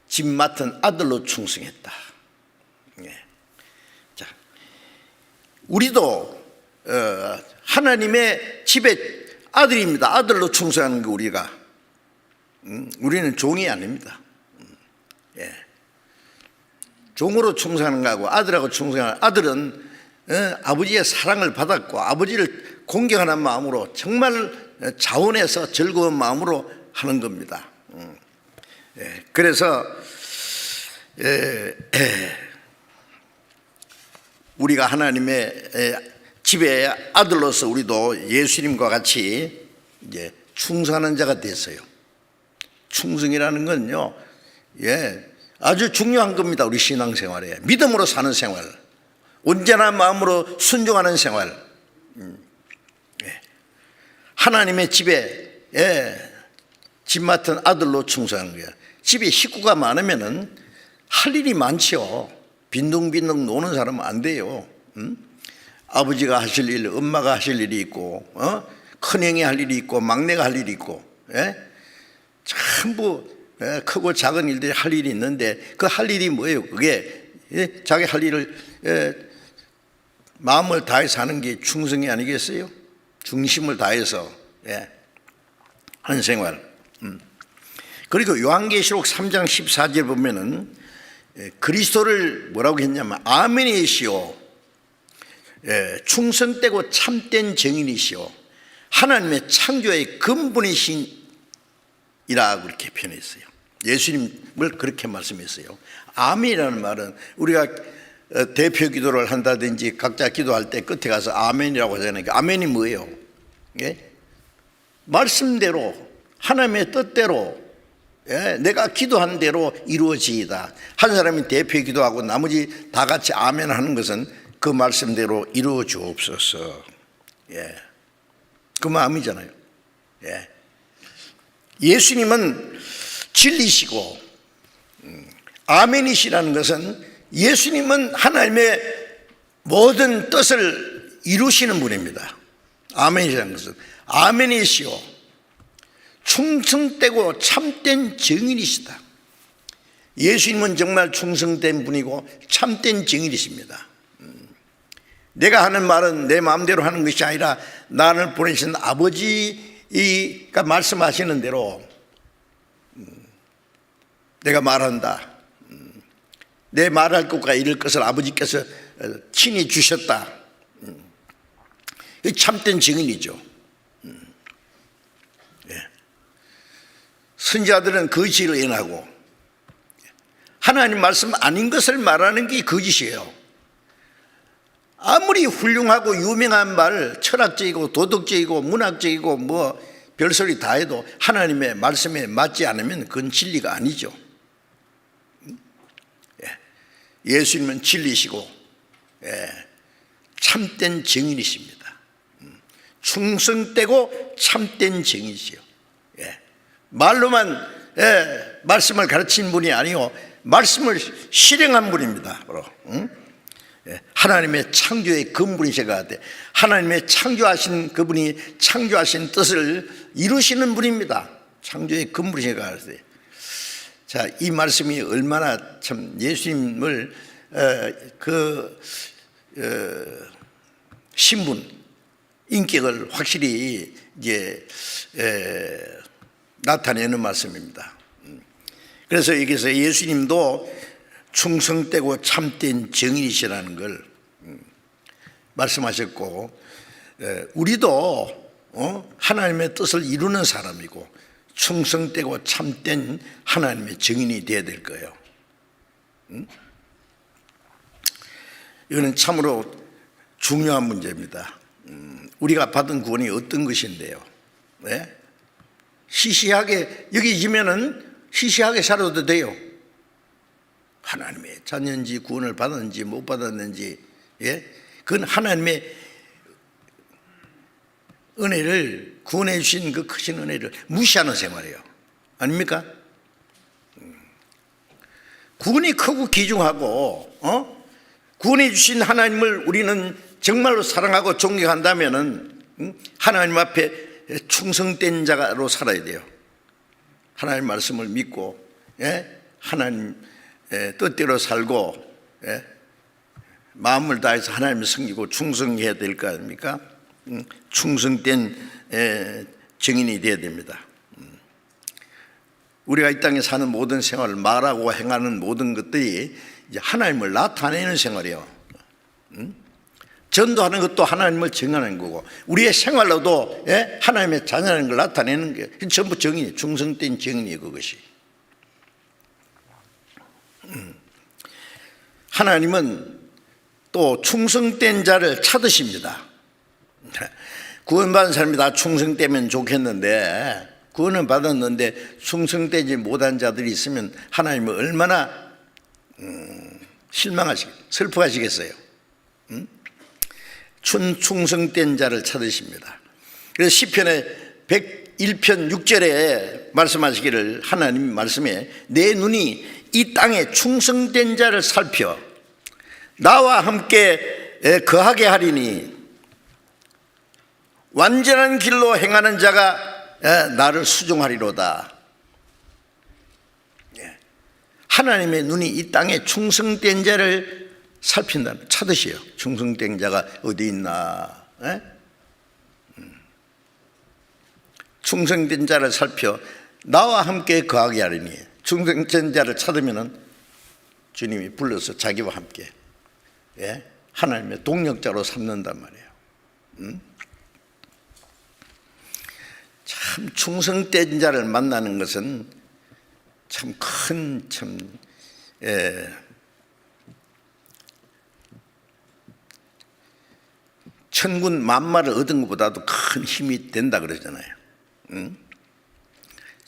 집 맡은 아들로 충성했다. 자, 우리도 하나님의 집의 아들입니다. 아들로 충성하는 게 우리가. 우리는 종이 아닙니다. 종으로 충성하는 거하고 아들하고 충성하는, 아들은 아버지의 사랑을 받았고 아버지를 공경하는 마음으로 정말 자원해서 즐거운 마음으로 하는 겁니다. 그래서 우리가 하나님의 집의 아들로서 우리도 예수님과 같이 이제 충성하는 자가 됐어요. 충성이라는 건요, 아주 중요한 겁니다. 우리 신앙생활에. 믿음으로 사는 생활, 온전한 마음으로 순종하는 생활. 하나님의 집에 집 맡은 아들로 충성하는 거예요. 집에 식구가 많으면은 할 일이 많지요. 빈둥빈둥 노는 사람은 안 돼요. 아버지가 하실 일, 엄마가 하실 일이 있고, 큰형이 할 일이 있고, 막내가 할 일이 있고, 전부 크고 작은 일들이 할 일이 있는데 그 할 일이 뭐예요? 그게 자기 할 일을 마음을 다해서 하는 게 충성이 아니겠어요? 중심을 다해서 하는 생활. 그리고 요한계시록 3장 14절 보면은 그리스도를 뭐라고 했냐면 아멘이시오, 충성되고 참된 증인이시오, 하나님의 창조의 근본이신 이라고 이렇게 표현했어요. 예수님을 그렇게 말씀했어요. 아멘이라는 말은 우리가 대표 기도를 한다든지 각자 기도할 때 끝에 가서 아멘이라고 하잖아요. 아멘이 뭐예요? 말씀대로, 하나님의 뜻대로, 내가 기도한 대로 이루어지이다. 한 사람이 대표 기도하고 나머지 다 같이 아멘 하는 것은 그 말씀대로 이루어 주옵소서. 그 마음이잖아요. 예수님은 진리시고 아멘이시라는 것은 예수님은 하나님의 모든 뜻을 이루시는 분입니다. 아멘이라는 것은 아멘이시오, 충성되고 참된 증인이시다. 예수님은 정말 충성된 분이고 참된 증인이십니다. 내가 하는 말은 내 마음대로 하는 것이 아니라 나를 보내신 아버지가 말씀하시는 대로 내가 말한다. 내 말할 것과 이룰 것을 아버지께서 친히 주셨다. 참된 증인이죠. 선지자들은 거짓을 예언하고 하나님 말씀 아닌 것을 말하는 게 거짓이에요. 아무리 훌륭하고 유명한 말, 철학적이고 도덕적이고 문학적이고 뭐 별소리 다 해도 하나님의 말씀에 맞지 않으면 그건 진리가 아니죠. 예수님은 진리시고 참된 증인이십니다. 충성되고 참된 증인이시요. 말로만 말씀을 가르친 분이 아니고 말씀을 실행한 분입니다. 바로 하나님의 창조의 근본이셔야 돼. 하나님의 창조하신 그분이 창조하신 뜻을 이루시는 분입니다. 창조의 근본이셔야 돼. 자, 이 말씀이 얼마나 참 예수님을 신분, 인격을 확실히 이제 나타내는 말씀입니다. 그래서 여기서 예수님도 충성되고 참된 증인이시라는 걸 말씀하셨고, 우리도 하나님의 뜻을 이루는 사람이고 충성되고 참된 하나님의 증인이 되어야 될 거예요. 이거는 참으로 중요한 문제입니다. 우리가 받은 구원이 어떤 것인데요? 네? 시시하게 여기지면은 시시하게 살아도 돼요. 하나님의 자녀인지 구원을 받았는지 못 받았는지, 그건 하나님의 은혜를, 구원해 주신 그 크신 은혜를 무시하는 생활이에요. 아닙니까? 구원이 크고 귀중하고 구원해 주신 하나님을 우리는 정말로 사랑하고 존경한다면은 하나님 앞에 충성된 자로 살아야 돼요. 하나님 말씀을 믿고 하나님 뜻대로 살고 마음을 다해서 하나님을 섬기고 충성해야 될 거 아닙니까? 충성된 증인이 되어야 됩니다. 우리가 이 땅에 사는 모든 생활을 말하고 행하는 모든 것들이 이제 하나님을 나타내는 생활이에요. 전도하는 것도 하나님을 증언하는 거고, 우리의 생활로도 하나님의 자녀라는 걸 나타내는 게 전부 증인이에요. 충성된 증인이에요, 그것이. 하나님은 또 충성된 자를 찾으십니다. 구원받은 사람이 다 충성되면 좋겠는데, 구원은 받았는데 충성되지 못한 자들이 있으면 하나님은 얼마나 슬퍼하시겠어요. 충성된 자를 찾으십니다. 그래서 시편의 101편 6절에 말씀하시기를, 하나님 말씀에 내 눈이 이 땅에 충성된 자를 살펴 나와 함께 거하게 하리니 완전한 길로 행하는 자가 나를 수종하리로다. 하나님의 눈이 이 땅에 충성된 자를 살핀다는, 찾으시오. 충성된 자가 어디 있나? 충성된 자를 살펴 나와 함께 거하게 하리니, 충성된 자를 찾으면은 주님이 불러서 자기와 함께 하나님의 동역자로 삼는단 말이에요. 참 충성된 자를 만나는 것은 참 큰 천군 만마를 얻은 것보다도 큰 힘이 된다 그러잖아요.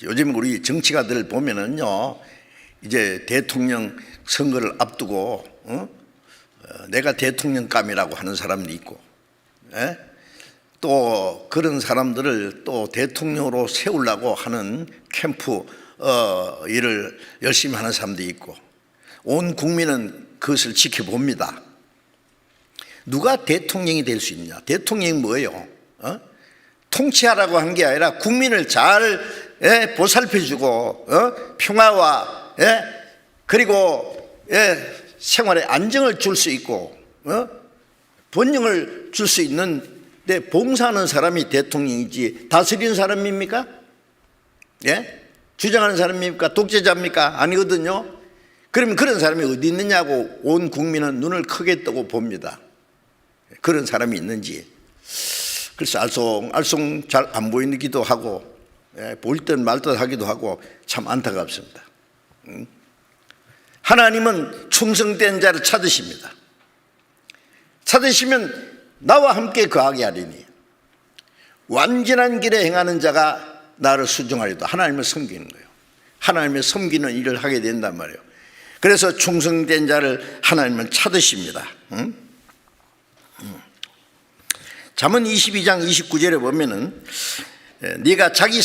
요즘 우리 정치가들 보면은요, 이제 대통령 선거를 앞두고 내가 대통령감이라고 하는 사람도 있고, 또 그런 사람들을 또 대통령으로 세우려고 하는 캠프 일을 열심히 하는 사람도 있고, 온 국민은 그것을 지켜봅니다. 누가 대통령이 될 수 있냐? 대통령이 뭐예요? 통치하라고 한 게 아니라 국민을 잘 보살펴주고 평화와 그리고 생활에 안정을 줄 수 있고 번영을 줄 수 있는 데 봉사하는 사람이 대통령이지 다스리는 사람입니까? 주장하는 사람입니까? 독재자입니까? 아니거든요. 그러면 그런 사람이 어디 있느냐고 온 국민은 눈을 크게 뜨고 봅니다. 그런 사람이 있는지. 그래서 알쏭알쏭 잘 안 보이기도 하고 보일 듯 말 듯 하기도 하고 참 안타깝습니다. 하나님은 충성된 자를 찾으십니다. 찾으시면 나와 함께 거하게 하리니 완전한 길에 행하는 자가 나를 수종하리다. 하나님을 섬기는 거예요. 하나님을 섬기는 일을 하게 된단 말이에요. 그래서 충성된 자를 하나님은 찾으십니다. 잠언 22장 29절에 보면은 네가 자기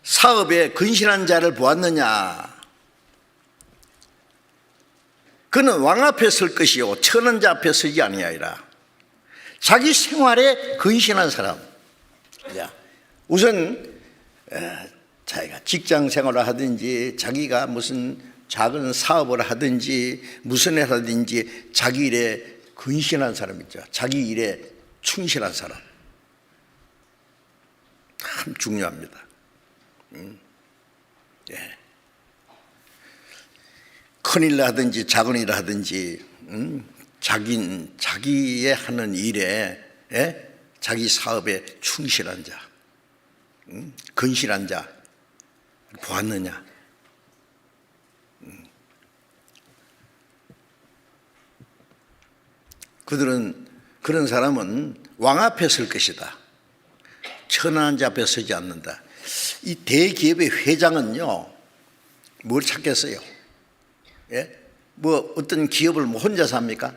사업에 근신한 자를 보았느냐. 그는 왕 앞에 설 것이요 천한 자 앞에 서지 아니하리라. 자기 생활에 근신한 사람. 우선 자기가 직장 생활을 하든지 자기가 무슨 작은 사업을 하든지 무슨 일 하든지 자기 일에 근신한 사람 있죠. 자기 일에 충실한 사람. 참 중요합니다. 큰일 하든지 작은 일 하든지 자기의 하는 일에 자기 사업에 충실한 자, 근실한 자 보았느냐. 그런 사람은 왕 앞에 설 것이다. 천한 자 앞에 서지 않는다. 이 대기업의 회장은요 뭘 찾겠어요? 뭐 어떤 기업을 혼자서 합니까?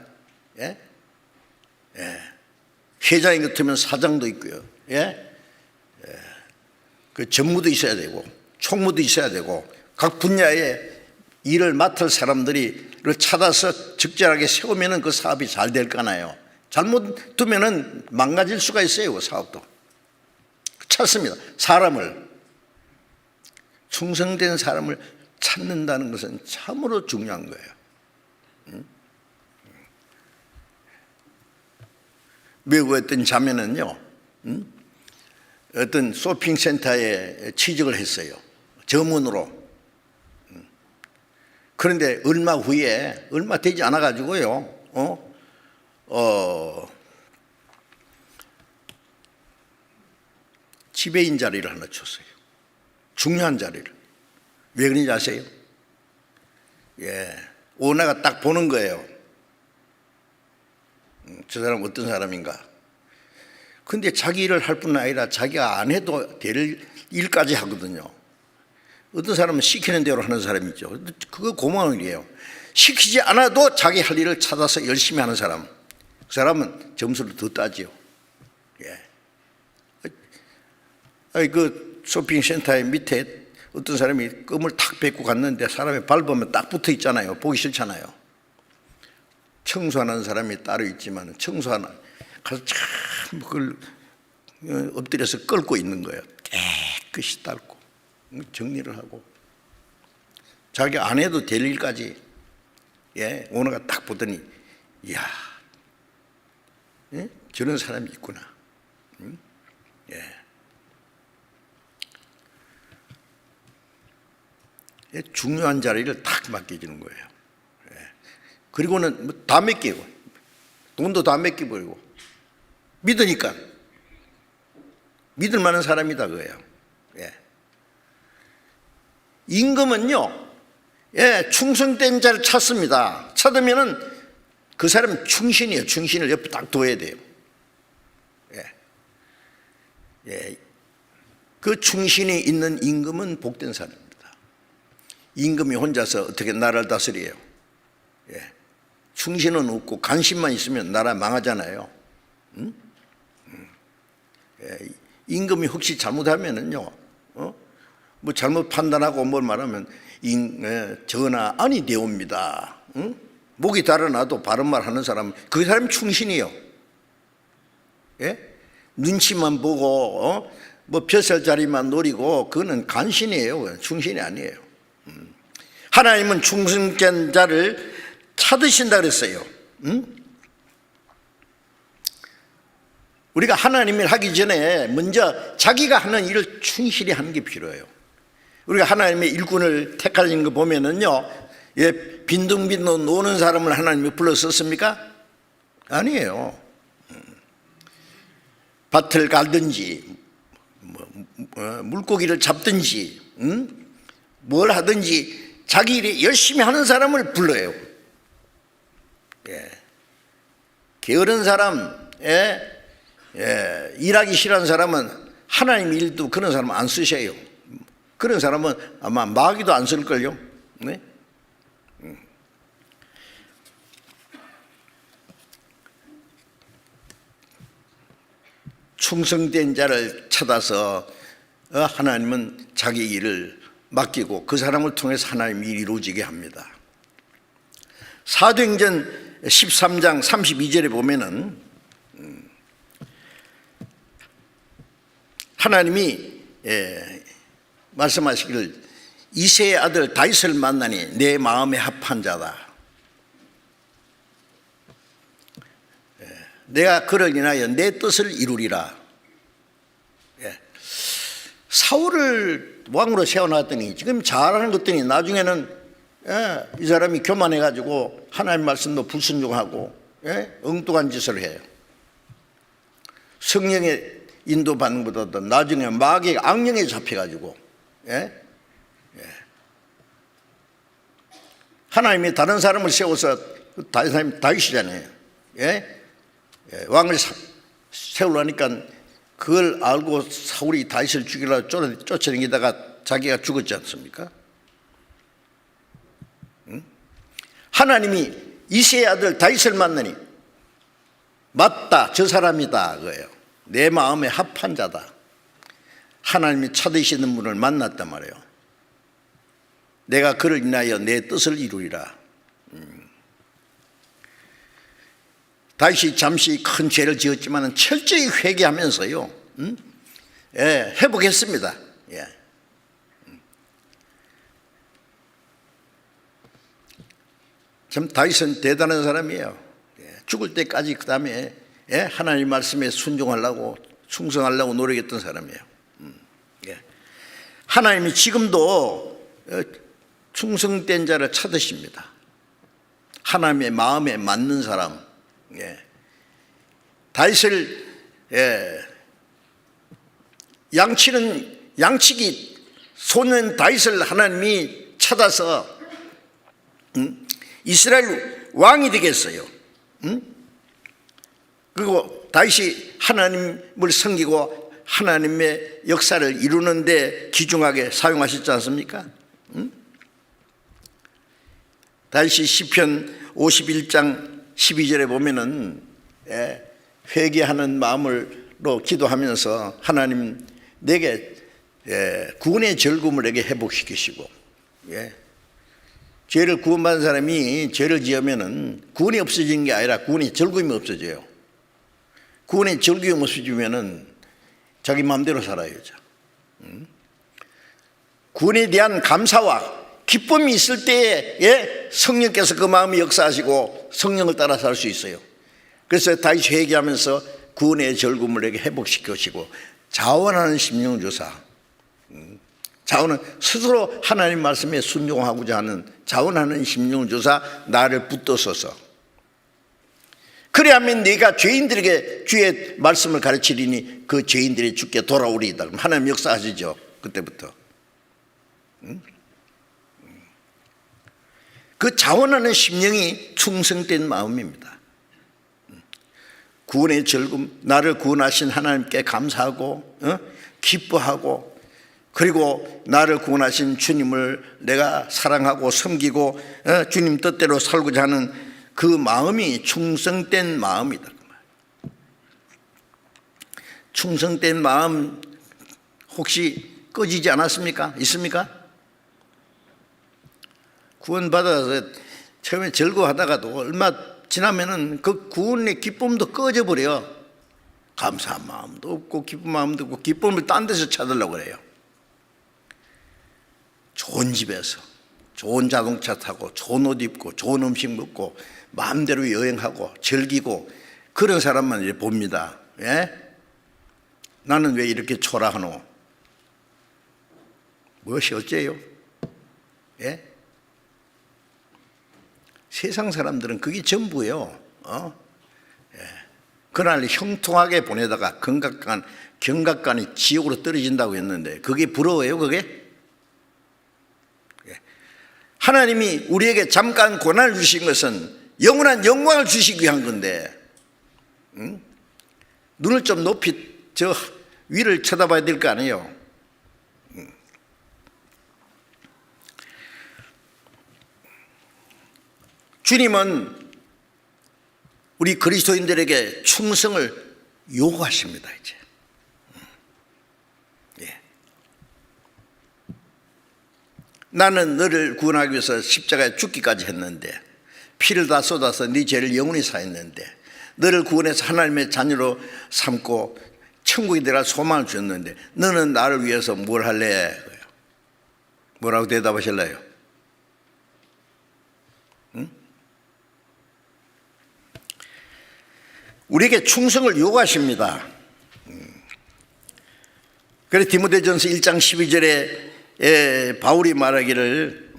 회장이 같으면 사장도 있고요. 그 전무도 있어야 되고 총무도 있어야 되고 각 분야에 일을 맡을 사람들이 찾아서 적절하게 세우면 그 사업이 잘 될 거나요. 잘못 두면은 망가질 수가 있어요. 그 사업도. 찾습니다. 사람을, 충성된 사람을 찾는다는 것은 참으로 중요한 거예요. 미국의 어떤 자매는요, 어떤 쇼핑센터에 취직을 했어요. 점원으로. 그런데 얼마 되지 않아 가지고요. 지배인 자리를 하나 줬어요. 중요한 자리를. 왜 그런지 아세요? 오너가 딱 보는 거예요. 저 사람 어떤 사람인가. 근데 자기 일을 할 뿐 아니라 자기가 안 해도 될 일까지 하거든요. 어떤 사람은 시키는 대로 하는 사람이 있죠. 그거 고마운 일이에요. 시키지 않아도 자기 할 일을 찾아서 열심히 하는 사람. 그 사람은 점수를 더 따지요. 그 쇼핑센터의 밑에 어떤 사람이 껌을 탁 뱉고 갔는데 사람이 밟으면 딱 붙어 있잖아요. 보기 싫잖아요. 청소하는 사람이 따로 있지만 청소하는 가서 참 그걸 엎드려서 끌고 있는 거예요. 깨끗이 닦고 정리를 하고 자기 안 해도 될 일까지 오너가 딱 보더니 이야 저런 사람이 있구나. 중요한 자리를 탁 맡겨주는 거예요. 그리고는 다 맡기고 돈도 다 맡겨버리고 믿으니까 믿을 만한 사람이다 그거예요. 임금은요 충성된 자를 찾습니다. 찾으면은 그 사람은 충신이에요. 충신을 옆에 딱 둬야 돼요. 그 충신이 있는 임금은 복된 사람입니다. 임금이 혼자서 어떻게 나라를 다스려요? 충신은 없고 관심만 있으면 나라 망하잖아요. 임금이 혹시 잘못하면은요, 뭐 잘못 판단하고 뭘 말하면 전하 아니 되옵니다. 목이 달아나도 바른 말 하는 사람, 그 사람이 충신이요. 눈치만 보고 뭐 벼슬자리만 노리고 그거는 간신이에요. 충신이 아니에요. 하나님은 충성된 자를 찾으신다 그랬어요. 우리가 하나님 일 하기 전에 먼저 자기가 하는 일을 충실히 하는 게 필요해요. 우리가 하나님의 일꾼을 택하는 거 보면은요, 빈둥빈둥 노는 사람을 하나님이 불렀었습니까? 아니에요. 밭을 갈든지 물고기를 잡든지 뭘 하든지 자기 일에 열심히 하는 사람을 불러요. 게으른 사람, 일하기 싫어하는 사람은 하나님 일도 그런 사람 안 쓰셔요. 그런 사람은 아마 마귀도 안 쓸걸요. 네? 충성된 자를 찾아서 하나님은 자기 일을 맡기고 그 사람을 통해서 하나님 일이 이루어지게 합니다. 사도행전 13장 32절에 보면은 하나님이 말씀하시기를 이새의 아들 다윗을 만나니 내 마음에 합한 자다. 내가 그를 인하여 내 뜻을 이루리라. 사울을 왕으로 세워놨더니 지금 잘하는 것들이 나중에는 이 사람이 교만해가지고 하나님 말씀도 불순종하고 엉뚱한 짓을 해요. 성령의 인도받는 것보다 나중에 마귀의 악령에 잡혀가지고 하나님이 다른 사람을 세워서 다윗이잖아요. 왕을 세우려니까 그걸 알고 사울이 다윗을 죽이려고 쫓아다니다가 자기가 죽었지 않습니까? 하나님이 이새의 아들 다윗을 만나니 맞다, 저 사람이다 그거예요. 내 마음에 합한 자다. 하나님이 찾으시는 분을 만났단 말이에요. 내가 그를 인하여 내 뜻을 이루리라. 다윗이 잠시 큰 죄를 지었지만 철저히 회개하면서요, 회복했습니다. 참 다윗은 대단한 사람이에요. 죽을 때까지 그 다음에 하나님 말씀에 순종하려고 충성하려고 노력했던 사람이에요. 하나님이 지금도 충성된 자를 찾으십니다. 하나님의 마음에 맞는 사람. 다윗을 양치기 소년 다윗을 하나님이 찾아서 이스라엘 왕이 되겠어요. 그리고 다윗이 하나님을 섬기고 하나님의 역사를 이루는데 귀중하게 사용하셨지 않습니까? 다윗이 시편 51장 12절에 보면은 회개하는 마음으로 기도하면서 하나님 내게 구원의 즐거움을 내게 회복시키시고, 죄를 구원받은 사람이 죄를 지으면은 구원이 없어지는 게 아니라 구원의 즐거움이 없어져요. 구원의 즐거움이 없어지면은 자기 마음대로 살아야죠. 구원에 대한 감사와 기쁨이 있을 때에 성령께서 그 마음이 역사하시고 성령을 따라 살 수 있어요. 그래서 다시 회개하면서 구원의 즐거움을 내게 회복시키시고 자원하는 심령 주사. 자원은 스스로 하나님 말씀에 순종하고자 하는 자원하는 심령 주사 나를 붙들어서서 그래야만 네가 죄인들에게 주의 말씀을 가르치리니 그 죄인들이 주께 돌아오리이다. 그럼 하나님 역사하시죠. 그때부터. 그 자원하는 심령이 충성된 마음입니다. 구원의 즐거움, 나를 구원하신 하나님께 감사하고 기뻐하고 그리고 나를 구원하신 주님을 내가 사랑하고 섬기고 주님 뜻대로 살고자 하는 그 마음이 충성된 마음이다. 충성된 마음 혹시 꺼지지 않았습니까? 있습니까? 구원받아서 처음에 즐거워하다가도 얼마 지나면은 그 구원의 기쁨도 꺼져버려. 감사한 마음도 없고 기쁜 마음도 없고 기쁨을 딴 데서 찾으려고 그래요. 좋은 집에서 좋은 자동차 타고 좋은 옷 입고 좋은 음식 먹고 마음대로 여행하고 즐기고 그런 사람만 이제 봅니다. 예? 나는 왜 이렇게 초라하노? 무엇이 어째요? 예? 세상 사람들은 그게 전부예요. 예. 그날 형통하게 보내다가 경각간이 지옥으로 떨어진다고 했는데 그게 부러워요, 그게? 예. 하나님이 우리에게 잠깐 고난을 주신 것은 영원한 영광을 주시기 위한 건데, 눈을 좀 높이 저 위를 쳐다봐야 될 거 아니에요. 주님은 우리 그리스도인들에게 충성을 요구하십니다. 이제 예. 나는 너를 구원하기 위해서 십자가에 죽기까지 했는데 피를 다 쏟아서 네 죄를 영원히 사했는데 너를 구원해서 하나님의 자녀로 삼고 천국에 들어갈 소망을 주었는데 너는 나를 위해서 뭘 할래? 뭐라고 대답하실래요? 우리에게 충성을 요구하십니다. 그래서 디모데전서 1장 12절에 바울이 말하기를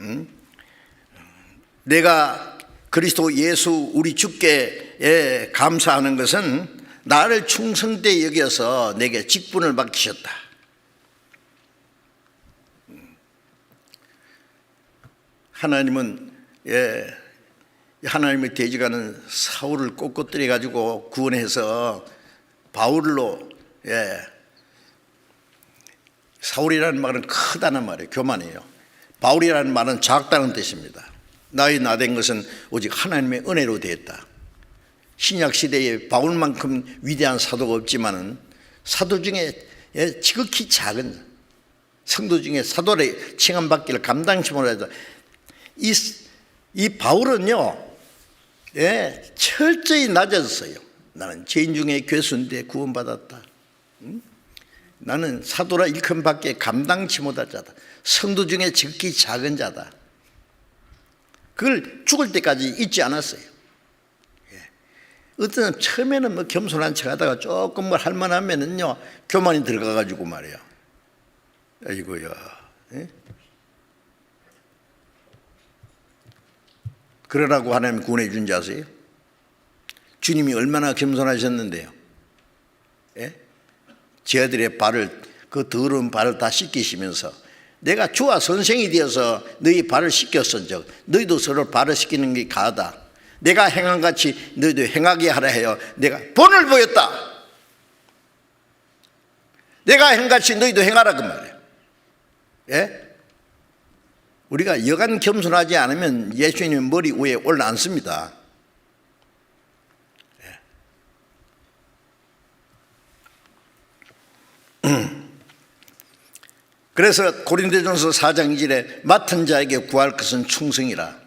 내가 그리스도 예수 우리 주께 감사하는 것은 나를 충성되이 여겨서 내게 직분을 맡기셨다. 하나님은 하나님의 대적하는 사울을 꼿꼿들여 가지고 구원해서 바울로 사울이라는 말은 크다는 말이에요. 교만이에요. 바울이라는 말은 작다는 뜻입니다. 나의 나된 것은 오직 하나님의 은혜로 되었다. 신약 시대에 바울만큼 위대한 사도가 없지만은 사도 중에 지극히 작은 성도 중에 사도를 칭함받기를 감당치 못하다. 이 바울은요, 철저히 낮아졌어요. 나는 죄인 중에 괴수인데 구원받았다. 나는 사도라 일컬음밖에 감당치 못할 자다. 성도 중에 지극히 작은 자다. 그걸 죽을 때까지 잊지 않았어요. 어떤 사람 처음에는 뭐 겸손한 척 하다가 조금 뭐 할만하면은요, 교만이 들어가가지고 말이야. 아이고야. 그러라고 하나님 구원해 준 줄 아세요? 주님이 얼마나 겸손하셨는데요. 제 아들의 발을, 그 더러운 발을 다 씻기시면서 내가 주와 선생이 되어서 너희 발을 씻겼은즉 너희도 서로 발을 씻기는 게 가하다. 내가 행한 같이 너희도 행하게 하라 해요. 내가 본을 보였다. 내가 행한 같이 너희도 행하라 그 말이에요. 우리가 여간 겸손하지 않으면 예수님 머리 위에 올라앉습니다. 그래서 고린도전서 4장 2절에 맡은 자에게 구할 것은 충성이라.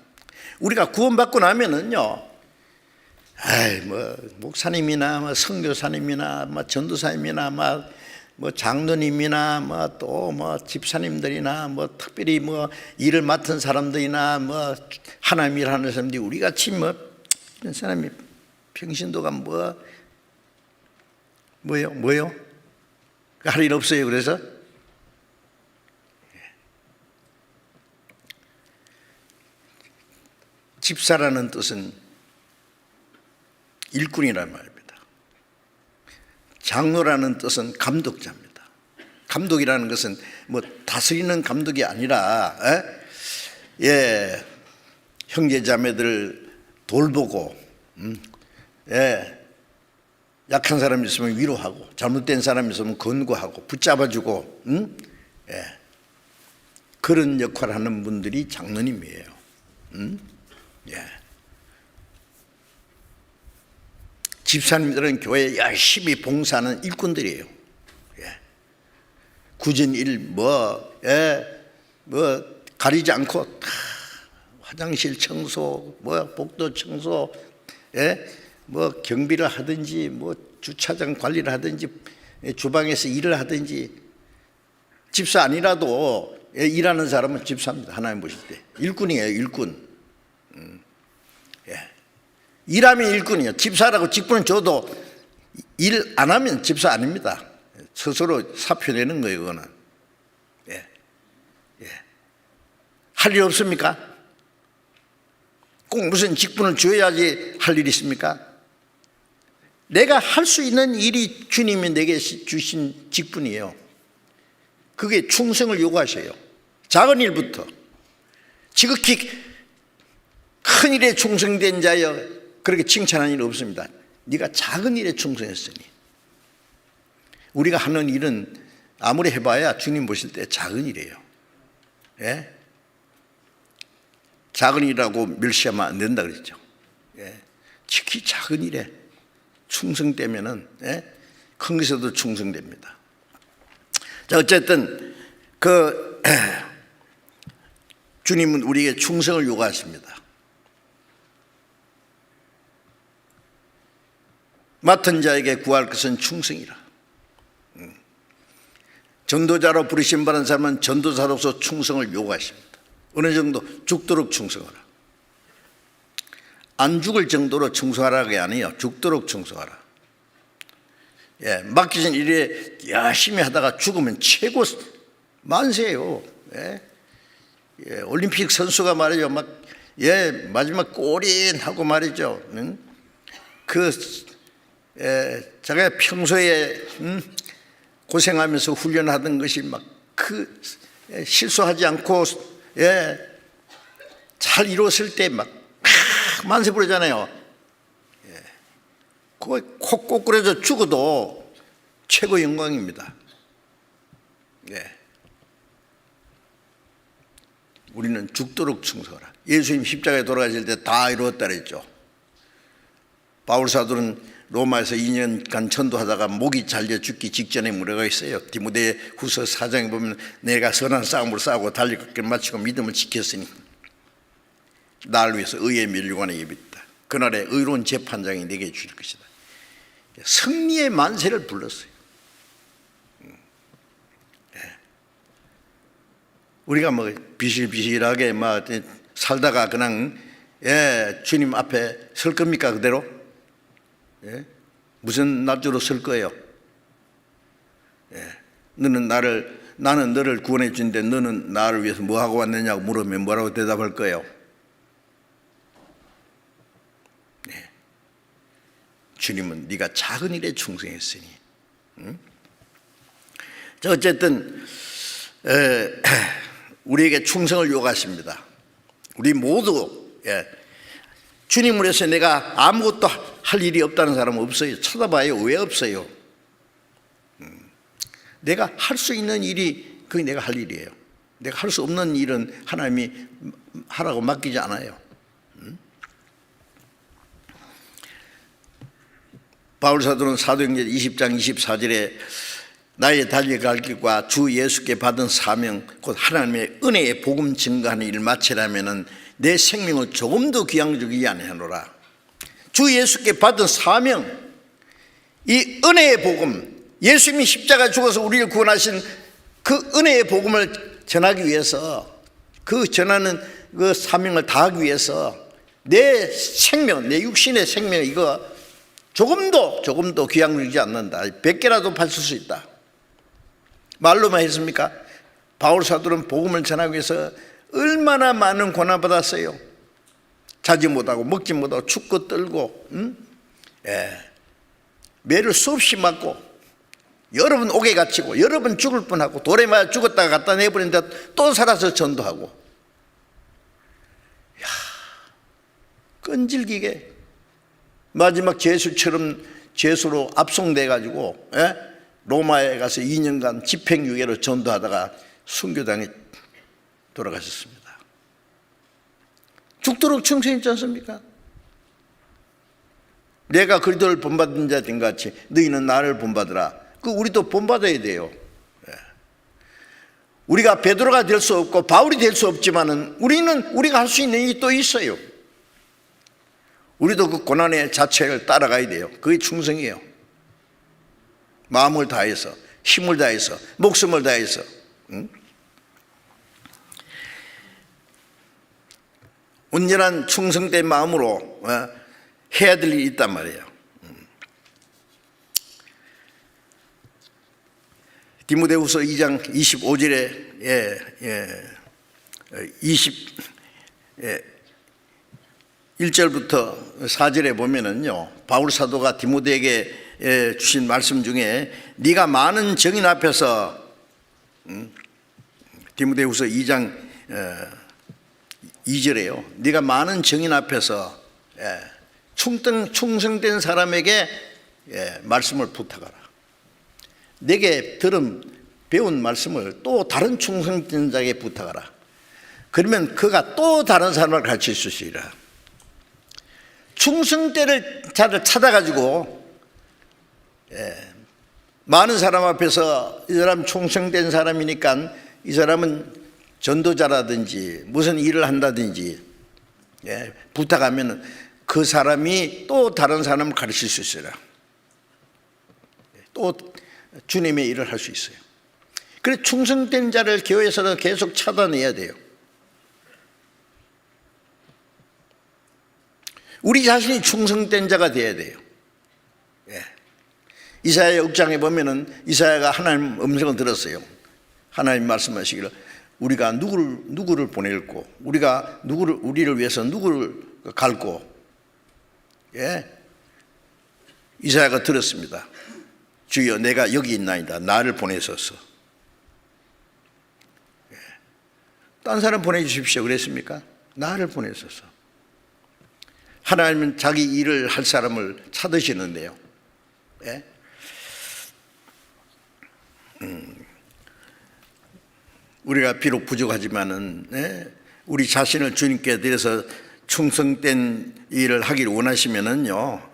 우리가 구원받고 나면은요, 뭐 목사님이나 뭐 선교사님이나 뭐 전도사님이나 뭐 장로님이나 뭐 또 뭐 집사님들이나 뭐 특별히 뭐 일을 맡은 사람들이나 뭐 하나님 일하는 사람들이 우리 같이 뭐 이런 사람이 평신도가 뭐요? 할 일 없어요. 그래서 집사라는 뜻은 일꾼이라는 말입니다. 장로라는 뜻은 감독자입니다. 감독이라는 것은 뭐 다스리는 감독이 아니라 형제자매들 돌보고 약한 사람이 있으면 위로하고 잘못된 사람이 있으면 권고하고 붙잡아주고 그런 역할을 하는 분들이 장로님이에요. 집사님들은 교회에 열심히 봉사하는 일꾼들이에요. 굳은 일 가리지 않고 다 화장실 청소, 복도 청소, 경비를 하든지 주차장 관리를 하든지 주방에서 일을 하든지, 집사 아니라도 일하는 사람은 집사입니다. 하나님 보실 때 일꾼이에요. 일꾼. 일하면 일꾼이에요. 집사라고 직분을 줘도 일 안 하면 집사 아닙니다. 스스로 사표 내는 거예요. 그거는. 할 일 없습니까? 꼭 무슨 직분을 줘야지 할 일이 있습니까? 내가 할 수 있는 일이 주님이 내게 주신 직분이에요. 그게 충성을 요구하셔요. 작은 일부터. 지극히 큰 일에 충성된 자여, 그렇게 칭찬하는 일 없습니다. 네가 작은 일에 충성했으니. 우리가 하는 일은 아무리 해봐야 주님 보실 때 작은 일이에요. 예? 작은 일이라고 멸시하면 안 된다 그랬죠. 예? 특히 작은 일에 충성되면은, 예? 큰 것에도 충성됩니다. 자, 어쨌든 주님은 우리에게 충성을 요구하십니다. 맡은 자에게 구할 것은 충성이라. 전도자로 부르심 받은 사람은 전도사로서 충성을 요구하십니다. 어느 정도? 죽도록 충성하라. 안 죽을 정도로 충성하라는 게 아니에요. 죽도록 충성하라. 예, 맡기신 일에 열심히 하다가 죽으면 최고 만세예요. 예? 예, 올림픽 선수가 말이죠. 마지막 골인하고 말이죠. 자기가 평소에 고생하면서 훈련하던 것이 실수하지 않고 잘 이뤘을 때 만세 부르잖아요. 그거 콕 꼬꾸려져 죽어도 최고 영광입니다. 우리는 죽도록 충성하라. 예수님 십자가에 돌아가실 때 다 이루었다 그랬죠. 바울 사도는 로마에서 2년간 전도하다가 목이 잘려 죽기 직전에 뭐라고 했어요? 디모데 후서 4장에 보면 내가 선한 싸움을 싸우고 달릴 것을 마치고 믿음을 지켰으니 나를 위해서 의의 면류관에 예비했다. 그날에 의로운 재판장이 내게 주실 것이다. 승리의 만세를 불렀어요. 우리가 비실비실하게 살다가 그냥 주님 앞에 설 겁니까 그대로? 무슨 낯주로 설 거예요? 나는 너를 구원해 준데 너는 나를 위해서 뭐 하고 왔느냐고 물으면 뭐라고 대답할 거예요? 주님은 네가 작은 일에 충성했으니. 자, 어쨌든 우리에게 충성을 요구하십니다. 우리 모두 주님을 위해서 내가 아무것도 할 일이 없다는 사람은 없어요. 쳐다봐요. 왜 없어요? 내가 할 수 있는 일이 그게 내가 할 일이에요. 내가 할 수 없는 일은 하나님이 하라고 맡기지 않아요. 바울 사도는 사도행전 20장 24절에 나의 달려갈 길과 주 예수께 받은 사명 곧 하나님의 은혜의 복음 증거하는 일을 마치려면은 내 생명을 조금도 귀양 여기지 아니하노라. 주 예수께 받은 사명, 이 은혜의 복음, 예수님이 십자가 죽어서 우리를 구원하신 그 은혜의 복음을 전하기 위해서, 그 전하는 그 사명을 다하기 위해서 내 생명, 내 육신의 생명 이거 조금도 귀양 여기지 않는다. 100개라도 바칠 수 있다. 말로만 했습니까? 바울 사도는 복음을 전하기 위해서 얼마나 많은 고난 받았어요. 자지 못하고 먹지 못하고 춥고 떨고 매를 수없이 맞고 여러 번 옥에 갇히고 여러 번 죽을 뻔하고 돌에 맞아 죽었다가 갖다 내버린다 또 살아서 전도하고 끈질기게 마지막 죄수처럼 죄수로 압송돼 가지고 로마에 가서 2년간 집행유예로 전도하다가 순교당에 돌아가셨습니다. 죽도록 충성했지 않습니까? 내가 그리스도를 본받은 자된 같이 너희는 나를 본받으라. 우리도 본받아야 돼요. 우리가 베드로가 될 수 없고 바울이 될 수 없지만은 우리가 할 수 있는 일이 또 있어요. 우리도 그 고난의 자체를 따라가야 돼요. 그게 충성이에요. 마음을 다해서, 힘을 다해서, 목숨을 다해서. 온전한 충성된 마음으로 해야 될 일이 있단 말이에요. 디모데후서 2장 25절에 21절부터 4절에 보면은요, 바울 사도가 디모데에게 주신 말씀 중에 네가 많은 증인 앞에서, 디모데후서 2장 2절에요, 네가 많은 증인 앞에서 충성된 사람에게 말씀을 부탁하라. 내게 배운 말씀을 또 다른 충성된 자에게 부탁하라. 그러면 그가 또 다른 사람을 가르칠 수 있으리라. 충성된 자를 찾아가지고 많은 사람 앞에서 이 사람 충성된 사람이니까 이 사람은 전도자라든지 무슨 일을 한다든지 부탁하면 그 사람이 또 다른 사람을 가르칠 수 있어요. 또 주님의 일을 할 수 있어요. 그래서 충성된 자를 교회에서는 계속 찾아내야 돼요. 우리 자신이 충성된 자가 되어야 돼요. 이사야 6장에 보면은 이사야가 하나님 음성을 들었어요. 하나님 말씀하시기를 우리가 누구를 보낼고 우리를 위해서 누구를 갈고. 이사야가 들었습니다. 주여 내가 여기 있나이다. 나를 보내소서. 딴 사람 보내주십시오 그랬습니까? 나를 보내소서. 하나님은 자기 일을 할 사람을 찾으시는데요. 우리가 비록 부족하지만은 우리 자신을 주님께 드려서 충성된 일을 하기를 원하시면은요,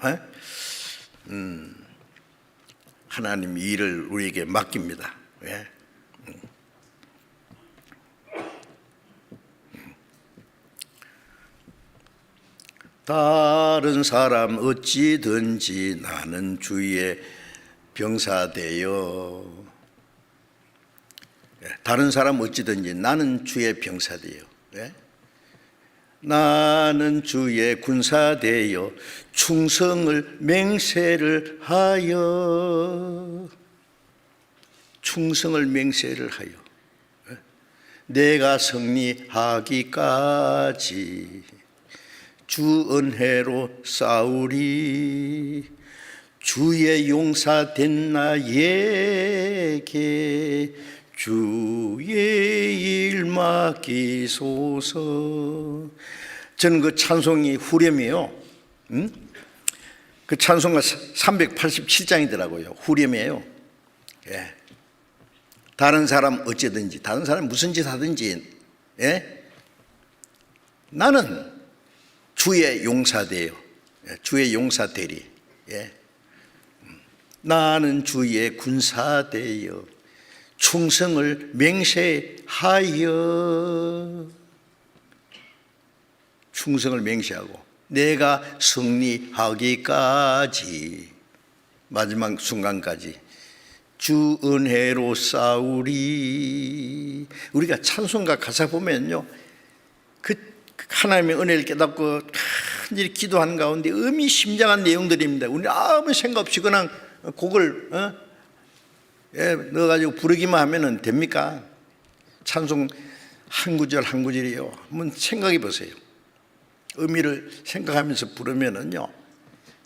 하나님 이 일을 우리에게 맡깁니다. 다른 사람 어찌든지 나는 주의 병사되어. 다른 사람 어찌든지 나는 주의 병사되어. 나는 주의 군사되어 충성을 맹세를 하여. 충성을 맹세를 하여 내가 승리하기까지 주 은혜로 싸우리. 주의 용사된 나에게 주의 일 맡기소서. 저는 그 찬송이 후렴이에요. 그 찬송가 387장이더라고요. 후렴이에요. 다른 사람 어찌든지, 다른 사람 무슨 짓 하든지, 나는 주의 용사되어. 주의 용사되리. 나는 주의 군사되어 충성을 맹세하여. 충성을 맹세하고 내가 승리하기까지, 마지막 순간까지 주 은혜로 싸우리. 우리가 찬송가 가사 보면요, 그 하나님의 은혜를 깨닫고 간절히 기도하는 가운데 의미심장한 내용들입니다. 우리 아무 생각 없이 그냥 곡을 넣어가지고 부르기만 하면 됩니까? 찬송 한 구절 한 구절이요. 한번 생각해 보세요. 의미를 생각하면서 부르면은요,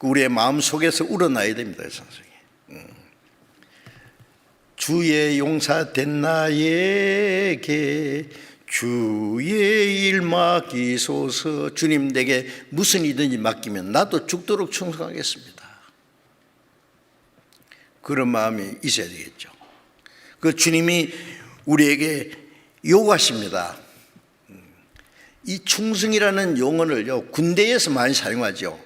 우리의 마음 속에서 우러나야 됩니다. 찬송이. 주의 용사된 나에게 주의 일 맡기소서. 주님 내게 무슨 일이든지 맡기면 나도 죽도록 충성하겠습니다. 그런 마음이 있어야 되겠죠. 그 주님이 우리에게 요구하십니다. 이 충성이라는 용어를요, 군대에서 많이 사용하죠.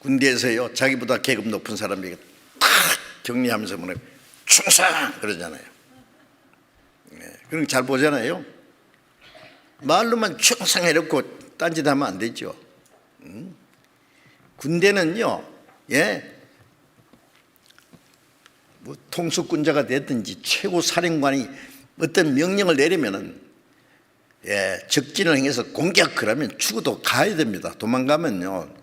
군대에서요, 자기보다 계급 높은 사람에게 탁 격리하면서 뭐냐, 충성! 그러잖아요. 그럼 잘 보잖아요. 말로만 충성해놓고 딴짓하면 안 되죠. 군대는요, 뭐 통수권자가 됐든지 최고 사령관이 어떤 명령을 내리면은 적진을 행해서 공격 그러면 죽어도 가야 됩니다. 도망가면요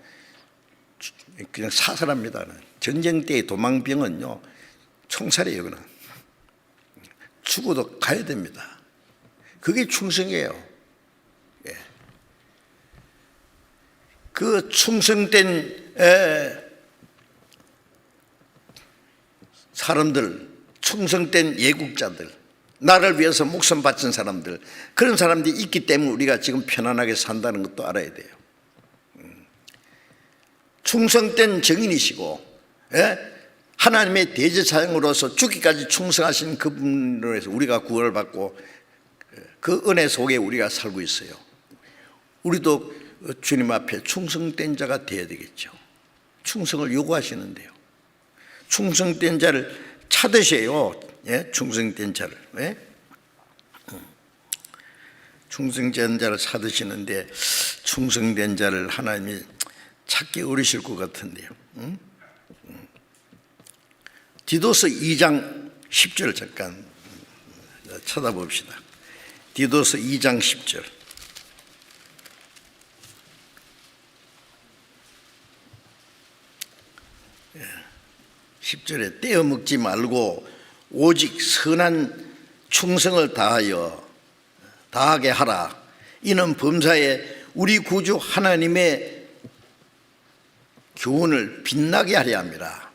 그냥 사살합니다. 전쟁 때의 도망병은요 총살이에요. 그는 죽어도 가야 됩니다. 그게 충성이에요. 그 충성된 사람들, 충성된 예국자들, 나를 위해서 목숨 바친 사람들, 그런 사람들이 있기 때문에 우리가 지금 편안하게 산다는 것도 알아야 돼요. 충성된 정인이시고 하나님의 대제사장으로서 죽기까지 충성하신 그분으로 해서 우리가 구원을 받고 그 은혜 속에 우리가 살고 있어요. 우리도 주님 앞에 충성된 자가 되어야 되겠죠. 충성을 요구하시는데요, 충성된 자를 찾으세요. 충성된 자를. 충성된 자를 찾으시는데 충성된 자를 하나님이 찾기 어려우실 것 같은데요. 디도서 2장 10절 잠깐 쳐다봅시다. 디도서 2장 10절. 10절에 떼어먹지 말고 오직 선한 충성을 다하게 하라. 이는 범사에 우리 구주 하나님의 교훈을 빛나게 하려 함이라.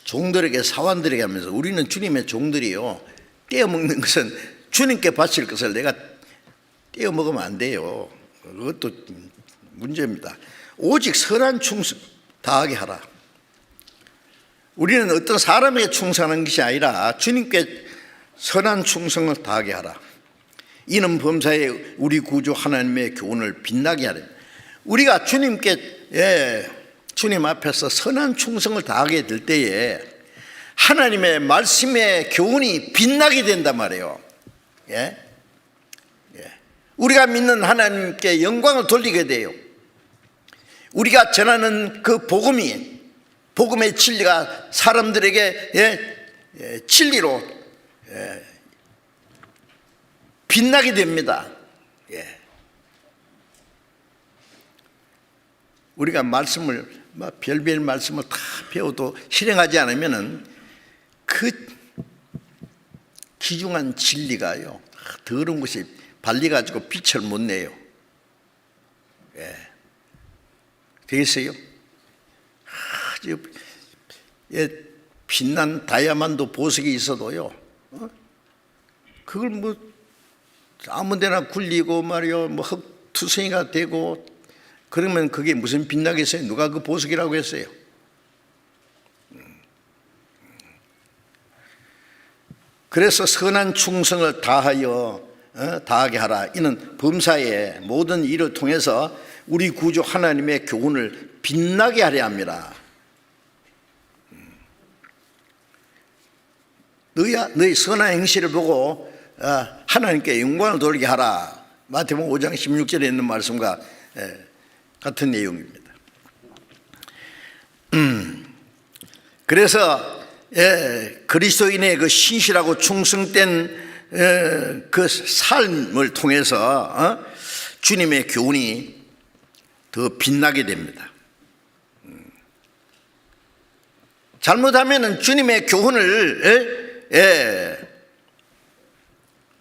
종들에게, 사환들에게 하면서 우리는 주님의 종들이요, 떼어먹는 것은 주님께 바칠 것을 내가 떼어먹으면 안 돼요. 그것도 문제입니다. 오직 선한 충성 다하게 하라. 우리는 어떤 사람에게 충성하는 것이 아니라 주님께 선한 충성을 다하게 하라. 이는 범사에 우리 구주 하나님의 교훈을 빛나게 하라. 우리가 주님께 주님 앞에서 선한 충성을 다하게 될 때에 하나님의 말씀의 교훈이 빛나게 된단 말이에요. 우리가 믿는 하나님께 영광을 돌리게 돼요. 우리가 전하는 그 복음의 진리가 사람들에게 진리로 빛나게 됩니다. 우리가 말씀을 별별 말씀을 다 배워도 실행하지 않으면은 그 귀중한 진리가요, 더러운 것이 발려가지고 빛을 못 내요. 되겠어요? 빛난 다이아몬드 보석이 있어도요, 그걸 뭐 아무데나 굴리고 말이요, 뭐 흙투성이가 되고 그러면 그게 무슨 빛나겠어요? 누가 그 보석이라고 했어요? 그래서 선한 충성을 다하게 하라. 이는 범사의 모든 일을 통해서 우리 구주 하나님의 교훈을 빛나게 하려 합니다. 너희 선한 행실을 보고 하나님께 영광을 돌리게 하라. 마태복음 5장 16절에 있는 말씀과 같은 내용입니다. 그래서 그리스도인의 그 신실하고 충성된 그 삶을 통해서 주님의 교훈이 더 빛나게 됩니다. 잘못하면 주님의 교훈을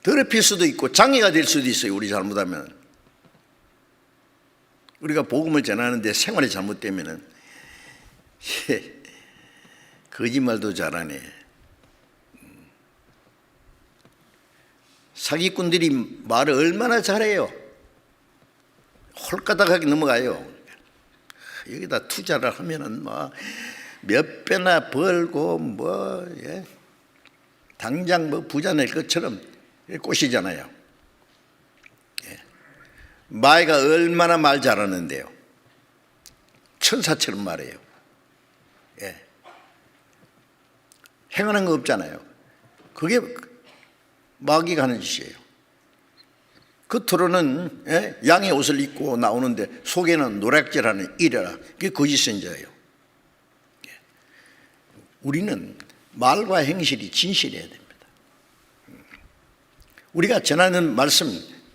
더럽힐 수도 있고 장애가 될 수도 있어요. 우리 잘못하면. 우리가 복음을 전하는데 생활이 잘못되면은 거짓말도 잘하네. 사기꾼들이 말을 얼마나 잘해요. 홀가닥하게 넘어가요. 여기다 투자를 하면은 뭐 몇 배나 벌고 당장 뭐 부자 낼 것처럼 꼬시잖아요. 마이가 얼마나 말 잘하는데요. 천사처럼 말해요. 행하는 거 없잖아요. 그게 마귀가 하는 짓이에요. 겉으로는 양의 옷을 입고 나오는데 속에는 노략질하는 이래라. 그게 거짓 선지자예요. 우리는 말과 행실이 진실해야 됩니다. 우리가 전하는 말씀,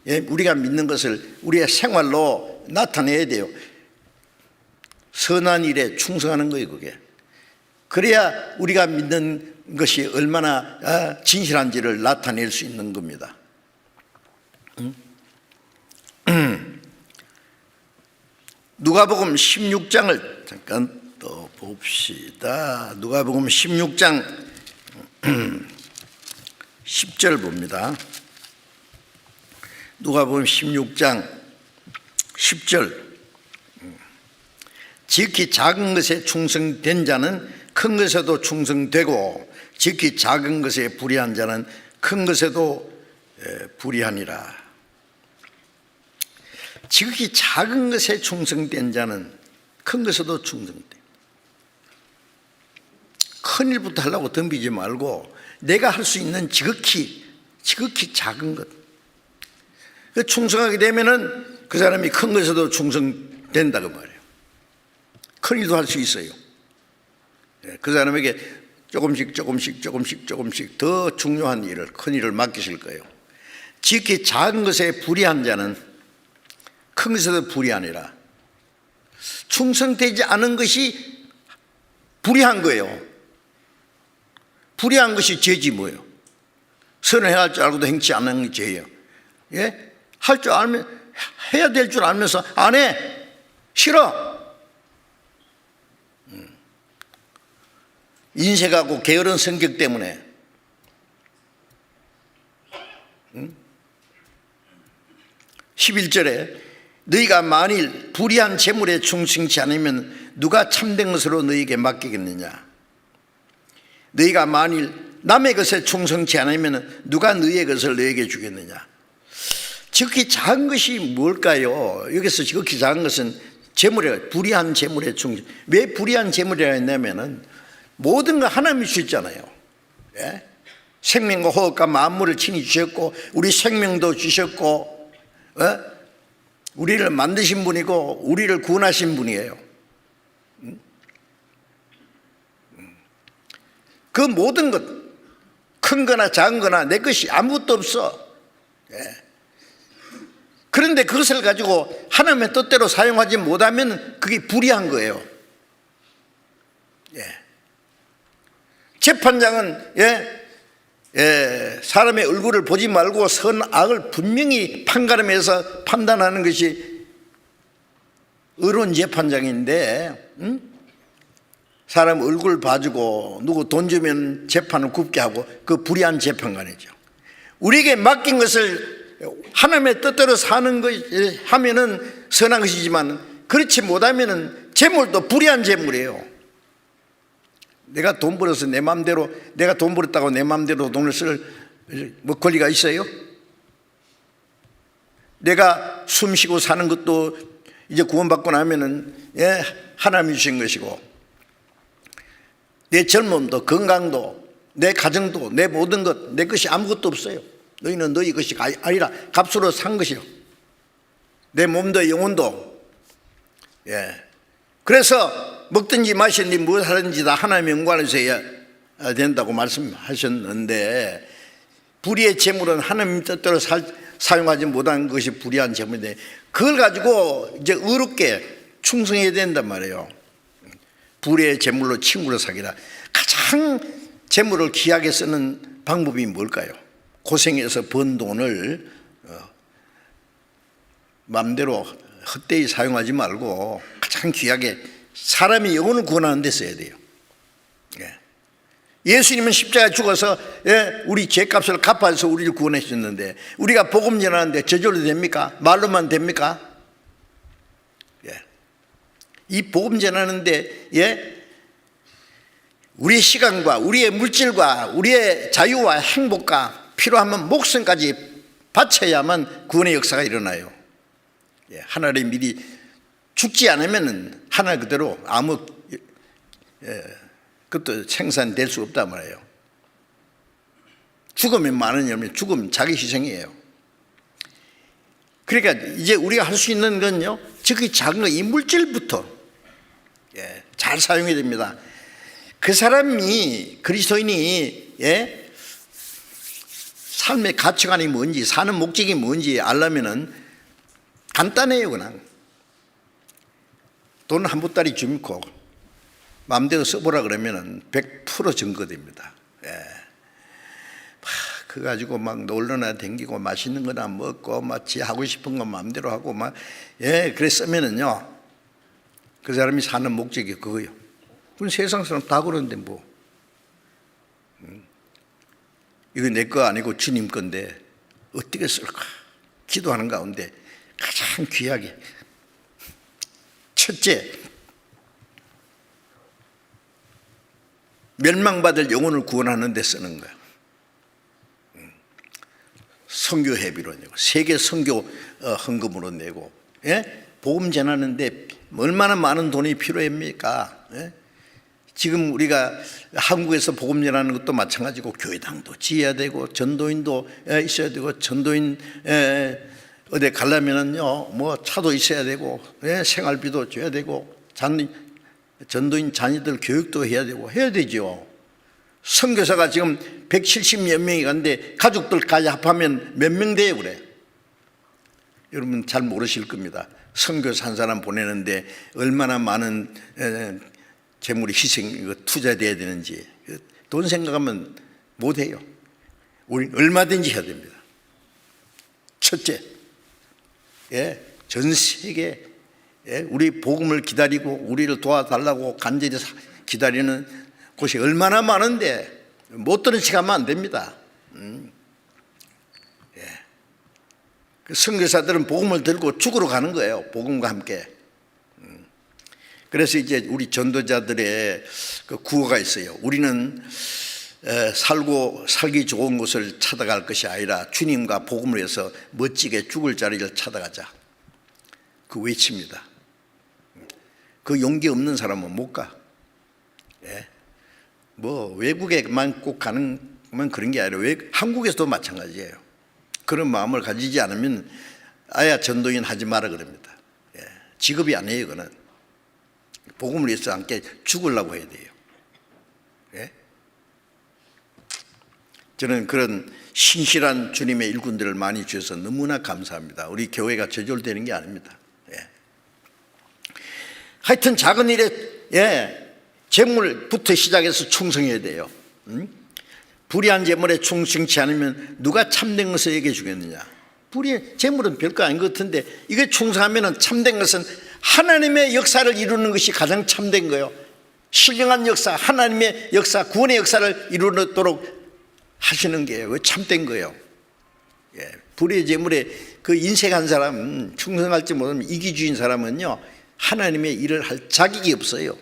우리가 믿는 것을 우리의 생활로 나타내야 돼요. 선한 일에 충성하는 거예요, 그게. 그래야 우리가 믿는 것이 얼마나 진실한지를 나타낼 수 있는 겁니다. 누가복음 16장을 잠깐 또 봅시다. 누가복음 16장 10절 봅니다. 누가복음 16장 10절. 지극히 작은 것에 충성된 자는 큰 것에도 충성되고 지극히 작은 것에 불의한 자는 큰 것에도 불의하니라. 지극히 작은 것에 충성된 자는 큰 것에도 충성돼. 큰 일부터 하려고 덤비지 말고 내가 할 수 있는 지극히 작은 것. 충성하게 되면은 그 사람이 큰 것에도 충성된다고 말이에요. 큰 일도 할 수 있어요. 그 사람에게 조금씩 더 중요한 일을, 큰 일을 맡기실 거예요. 지극히 작은 것에 불의한 자는 큰 것에도 불의하니라. 충성되지 않은 것이 불의한 거예요. 불의한 것이 죄지 뭐예요. 선을 해야 할 줄 알고도 행치 않는 게 죄예요. 할 줄 알면, 해야 될 줄 알면서 안 해. 싫어. 인색하고 게으른 성격 때문에. 11절에 너희가 만일 불의한 재물에 충성치 않으면 누가 참된 것으로 너희에게 맡기겠느냐. 너희가 만일 남의 것에 충성치 않으면 누가 너희의 것을 너희에게 주겠느냐. 지극히 작은 것이 뭘까요? 여기서 지극히 작은 것은 재물에, 불의한 재물에 충성. 왜 불의한 재물이라 했냐면은 모든 거 하나님이 주셨잖아요. 생명과 호흡과 만물을 친히 주셨고 우리 생명도 주셨고 우리를 만드신 분이고 우리를 구원하신 분이에요. 그 모든 것, 큰 거나 작은 거나 내 것이 아무것도 없어. 그런데 그것을 가지고 하나님의 뜻대로 사용하지 못하면 그게 불의한 거예요. 재판장은 사람의 얼굴을 보지 말고 선악을 분명히 판가름해서 판단하는 것이 의로운 재판장인데, 사람 얼굴 봐주고 누구 돈 주면 재판을 굽게 하고 그 불의한 재판관이죠. 우리에게 맡긴 것을 하나님의 뜻대로 사는 것 하면은 선한 것이지만 그렇지 못하면은 재물도 불의한 재물이에요. 내가 돈 벌어서 내 마음대로, 내가 돈 벌었다고 내 마음대로 돈을 쓸 뭐 권리가 있어요? 내가 숨 쉬고 사는 것도 이제 구원받고 나면은 하나님이 주신 것이고, 내 젊음도 건강도 내 가정도 내 모든 것 내 것이 아무것도 없어요. 너희는 너희 것이 아니라 값으로 산 것이요. 내 몸도 영혼도. 그래서 먹든지 마시든지 무엇 하든지 다 하나님의 영광에서 해야 된다고 말씀하셨는데, 불의의 재물은 하나님 뜻대로 사용하지 못한 것이 불의한 재물인데 그걸 가지고 이제 의롭게 충성해야 된단 말이에요. 불의의 재물로 친구를 사귀라. 가장 재물을 귀하게 쓰는 방법이 뭘까요? 고생해서 번 돈을 마음대로 헛되이 사용하지 말고 가장 귀하게 사람의 영혼을 구원하는 데 써야 돼요. 예수님은 십자가에 죽어서 우리 죄값을 갚아서 우리를 구원해 주셨는데 우리가 복음 전하는데 저절로 됩니까? 말로만 됩니까? 이 복음 전하는데 우리의 시간과 우리의 물질과 우리의 자유와 행복과 필요하면 목숨까지 바쳐야만 구원의 역사가 일어나요. 하나님의 미리 죽지 않으면 하나 그대로 아무 그것도 생산될 수 없단 말이에요. 죽으면 많은 여러분, 죽으면 자기 희생이에요. 그러니까 이제 우리가 할 수 있는 건요, 저기 작은 거, 이 물질부터 잘 사용해야 됩니다. 그 사람이, 그리스도인이 삶의 가치관이 뭔지, 사는 목적이 뭔지 알려면은 간단해요. 그냥 돈 한 보따리 주고 마음대로 써보라 그러면은 100% 증거됩니다. 그거 가지고 막 놀러나 댕기고 맛있는 거나 먹고 막 지 하고 싶은 거 마음대로 하고 막 그랬으면은요, 그 사람이 사는 목적이 그거예요. 그건 세상 사람 다 그러는데 뭐. 이거 내 거 아니고 주님 건데 어떻게 쓸까? 기도하는 가운데 가장 귀하게, 첫째, 멸망받을 영혼을 구원하는 데 쓰는 거야. 선교 회비로 내고, 세계 선교 헌금으로 내고, 복음 전하는데 얼마나 많은 돈이 필요합니까? 지금 우리가 한국에서 복음 전하는 것도 마찬가지고, 교회당도 지어야 되고, 전도인도 있어야 되고, 전도인 어디 가려면은요, 뭐 차도 있어야 되고, 생활비도 줘야 되고, 전도인 자녀들 교육도 해야 되고, 해야 되죠. 선교사가 지금 170여 명이 갔는데 가족들까지 합하면 몇 명 돼요, 그래? 여러분 잘 모르실 겁니다. 선교사 한 사람 보내는데 얼마나 많은 재물이 희생, 투자돼야 되는지. 돈 생각하면 못해요. 우리는 얼마든지 해야 됩니다. 첫째, 전 세계 우리 복음을 기다리고 우리를 도와달라고 간절히 기다리는 곳이 얼마나 많은데 못 들은 척하면 안 됩니다. 그 선교사들은 복음을 들고 죽으러 가는 거예요. 복음과 함께. 그래서 이제 우리 전도자들의 그 구호가 있어요. 우리는 살기 좋은 곳을 찾아갈 것이 아니라 주님과 복음을 해서 멋지게 죽을 자리를 찾아가자. 그 외칩니다. 그 용기 없는 사람은 못 가. 뭐 외국에만 꼭 가는 건 그런 게 아니라 한국에서도 마찬가지예요. 그런 마음을 가지지 않으면 아예 전도인 하지 마라 그럽니다. 직업이 아니에요. 그는 복음을 위해서 함께 죽으려고 해야 돼요. 저는 그런 신실한 주님의 일꾼들을 많이 주셔서 너무나 감사합니다. 우리 교회가 저절되는 게 아닙니다. 하여튼 작은 일에 재물부터 시작해서 충성해야 돼요. 불의한 재물에 충성치 않으면 누가 참된 것을 얘기해 주겠느냐. 재물은 별거 아닌 것 같은데 이게 충성하면 참된 것은 하나님의 역사를 이루는 것이 가장 참된 거예요. 신령한 역사, 하나님의 역사, 구원의 역사를 이루도록 하시는 게 참된 거예요. 불의의 재물에 그 인색한 사람, 충성할지 못하면 이기주의인 사람은요, 하나님의 일을 할 자격이 없어요.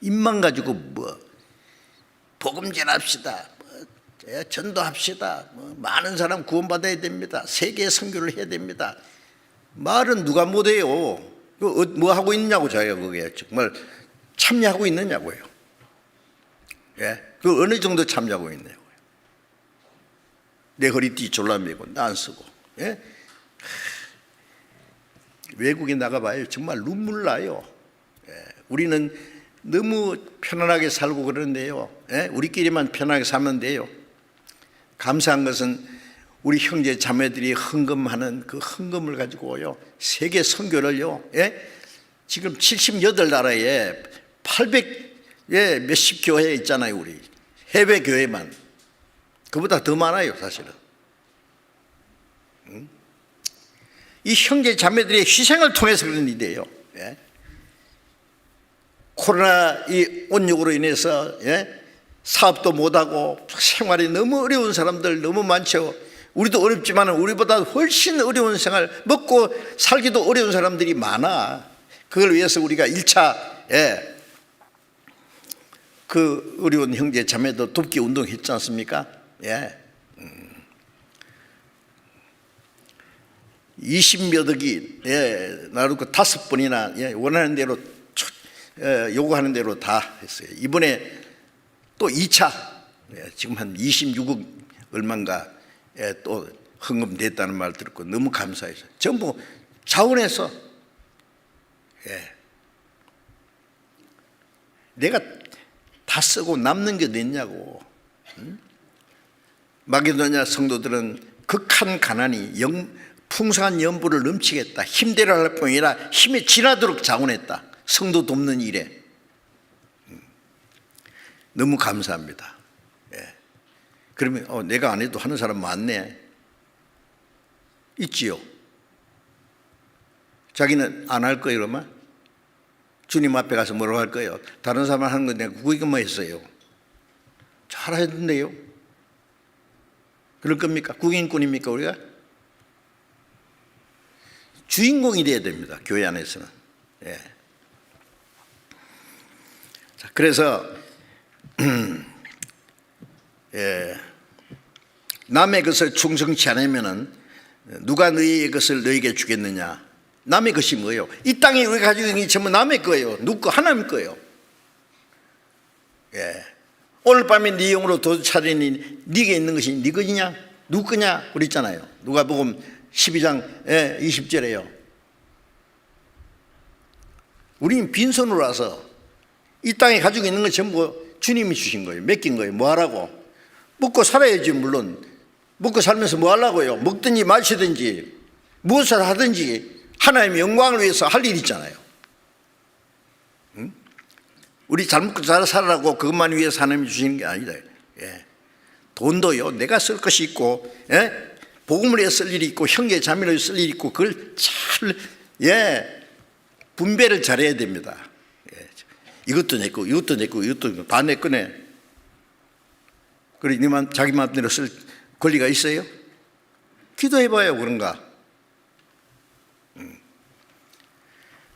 입만 가지고 복음 전합시다, 전도합시다, 많은 사람 구원받아야 됩니다, 세계 선교를 해야 됩니다. 말은 누가 못해요. 뭐 하고 있느냐고. 자기가 그게 정말 참여하고 있느냐고요. 그 어느 정도 참여하고 있냐고요. 내 허리띠 졸라매고 나 안 쓰고. 외국에 나가봐요. 정말 눈물 나요. 우리는 너무 편안하게 살고 그러는데요. 우리끼리만 편하게 살면 돼요. 감사한 것은 우리 형제 자매들이 헌금하는 그 헌금을 가지고요, 세계 선교를요, 지금 78나라에 800 몇십 교회 있잖아요. 우리 해외 교회만 그보다 더 많아요, 사실은. 이 형제 자매들의 희생을 통해서 그런 일이에요. 코로나 이 온역으로 인해서 사업도 못하고 생활이 너무 어려운 사람들 너무 많죠. 우리도 어렵지만 우리보다 훨씬 어려운 생활, 먹고 살기도 어려운 사람들이 많아. 그걸 위해서 우리가 1차 그 어려운 형제 자매도 돕기 운동했지 않습니까? 20몇 억이 나누고 5번이나 원하는 대로 요구하는 대로 다 했어요. 이번에 또 2차 지금 한 26억 얼마인가 또 헌금됐다는 말 듣고 너무 감사해서 전부 자원해서 내가 다 쓰고 남는 게 됐냐고. 마게도냐 성도들은 극한 가난이 풍성한 연부를 넘치겠다. 힘대로 할 뿐 아니라 힘에 지나도록 자원했다. 성도 돕는 일에. 너무 감사합니다. 그러면 내가 안 해도 하는 사람 많네. 있지요. 자기는 안 할 거예요, 그러면? 주님 앞에 가서 뭐라고 할 거예요? 다른 사람 하는 건 내가 구경만 했어요. 잘하던데요. 그럴 겁니까? 구경꾼입니까, 우리가? 주인공이 돼야 됩니다, 교회 안에서는. 자, 그래서 남의 것을 충성치 않으면은 누가 너희의 것을 너희에게 주겠느냐? 남의 것이 뭐예요? 이 땅에 우리가 가지고 있는 게 전부 남의 거예요. 누구 거? 하나님 거예요. 오늘 밤에 네 영으로 도둑 차리니 네게 있는 것이 네 것이냐? 누구 거냐? 그랬잖아요. 누가복음 12장 20절에요. 우리는 빈손으로 와서 이 땅에 가지고 있는 건 전부 주님이 주신 거예요. 맡긴 거예요. 뭐 하라고? 먹고 살아야지. 물론 먹고 살면서 뭐 하려고요? 먹든지 마시든지 무엇을 하든지 하나님의 영광을 위해서 할 일 있잖아요. 우리 잘 먹고 잘 살라고 그것만 위해서 하나님이 주시는 게 아니다. 돈도요, 내가 쓸 것이 있고, 복음을 위해 쓸 일이 있고, 형제 자매를 위해 쓸 일이 있고, 그걸 잘, 분배를 잘해야 됩니다. 이것도 내 거, 이것도 내 거, 이것도 다 내 거네. 그래, 자기 마음대로 쓸 권리가 있어요? 기도해봐요, 그런가?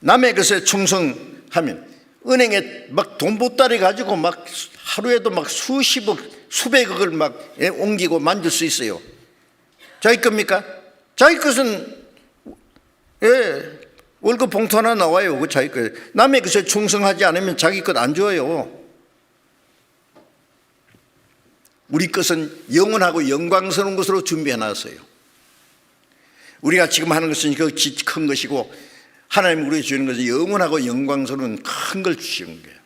남의 것에 충성하면, 은행에 막 돈 보따리 가지고 막 하루에도 막 수십억, 수백억을 막 옮기고 만들 수 있어요. 자기 겁니까? 자기 것은 월급 봉투 하나 나와요. 그 자기 것. 남의 것에 충성하지 않으면 자기 것 안 줘요. 우리 것은 영원하고 영광스러운 것으로 준비해놨어요. 우리가 지금 하는 것은 그 큰 것이고 하나님이 우리에게 주는 것은 영원하고 영광스러운 큰 걸 주시는 거예요.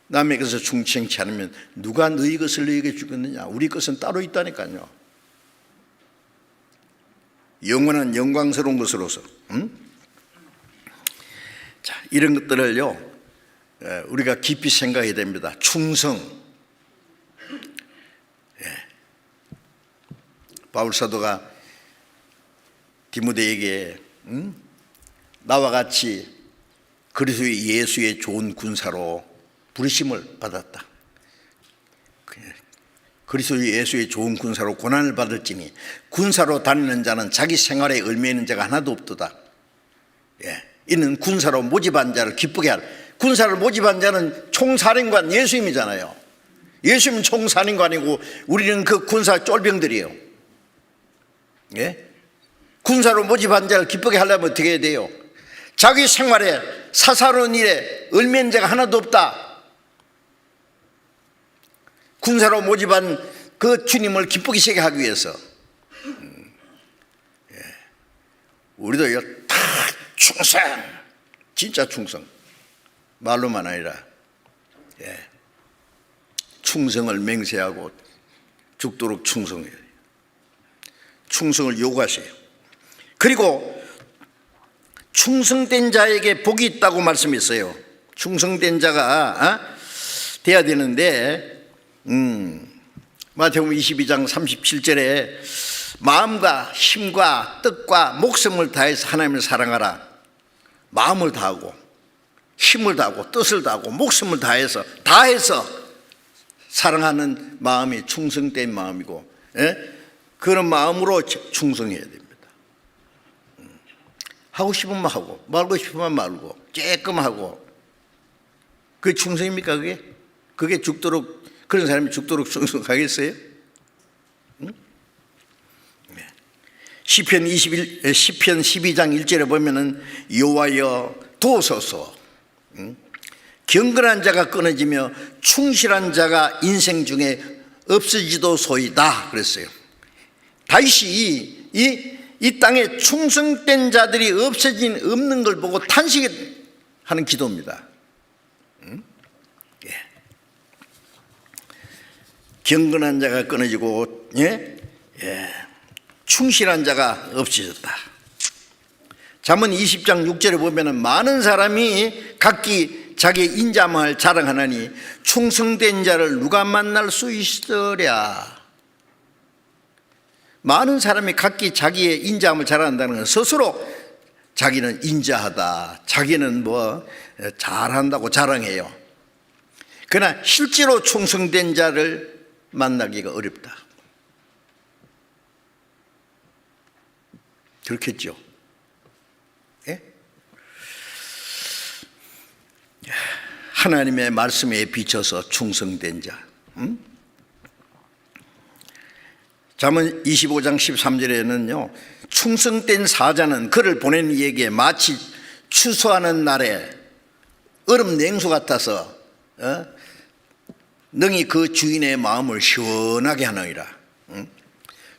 남의 것을 충성치 않으면 누가 너희 것을 너희에게 주겠느냐? 우리 것은 따로 있다니까요. 영원한 영광스러운 것으로서. 자, 이런 것들을요 우리가 깊이 생각해야 됩니다. 충성. 바울 사도가 디모데에게 나와 같이 그리스도 예수의 좋은 군사로 부르심을 받았다. 그리스도 예수의 좋은 군사로 고난을 받을지니 군사로 다니는 자는 자기 생활에 얽매이는 자가 하나도 없도다. 이는 군사로 모집한 자를 기쁘게 할. 군사를 모집한 자는 총사령관 예수님이잖아요. 예수님은 총사령관이고 우리는 그 군사 쫄병들이에요. 군사로 모집한 자를 기쁘게 하려면 어떻게 해야 돼요? 자기 생활에 사사로운 일에 얽매인 자가 하나도 없다. 군사로 모집한 그 주님을 기쁘게 시게 하기 위해서 우리도 다 충성, 진짜 충성, 말로만 아니라 충성을 맹세하고 죽도록 충성해야 돼요. 충성을 요구하세요. 그리고 충성된 자에게 복이 있다고 말씀했어요. 충성된 자가 돼야 되는데 마태복음 22장 37절에 마음과 힘과 뜻과 목숨을 다해서 하나님을 사랑하라. 마음을 다하고 힘을 다하고 뜻을 다하고 목숨을 다해서 사랑하는 마음이 충성된 마음이고 그런 마음으로 충성해야 됩니다. 하고 싶으면 하고 말고 싶으면 말고 쬐끔하고 그게 충성입니까? 그게 죽도록 그런 사람이 죽도록 충성하겠어요? 시편 12장 1절에 보면은 여호와여 도소서 경건한 자가 끊어지며 충실한 자가 인생 중에 없어지도 소이다 그랬어요. 다윗이 이 땅에 충성된 자들이 없는 걸 보고 탄식하는 기도입니다. 예. 경건한 자가 끊어지고, 충실한 자가 없어졌다. 잠언 20장 6절에 보면 많은 사람이 각기 자기의 인자함을 자랑하나니 충성된 자를 누가 만날 수 있으랴. 많은 사람이 각기 자기의 인자함을 자랑한다는 건 스스로 자기는 인자하다, 자기는 잘한다고 자랑해요. 그러나 실제로 충성된 자를 만나기가 어렵다. 그렇겠죠. 예? 하나님의 말씀에 비춰서 충성된 자. 잠언 25장 13절에는요, 충성된 사자는 그를 보낸 이에게 마치 추수하는 날에 얼음 냉수 같아서 능히 그 주인의 마음을 시원하게 하느니라.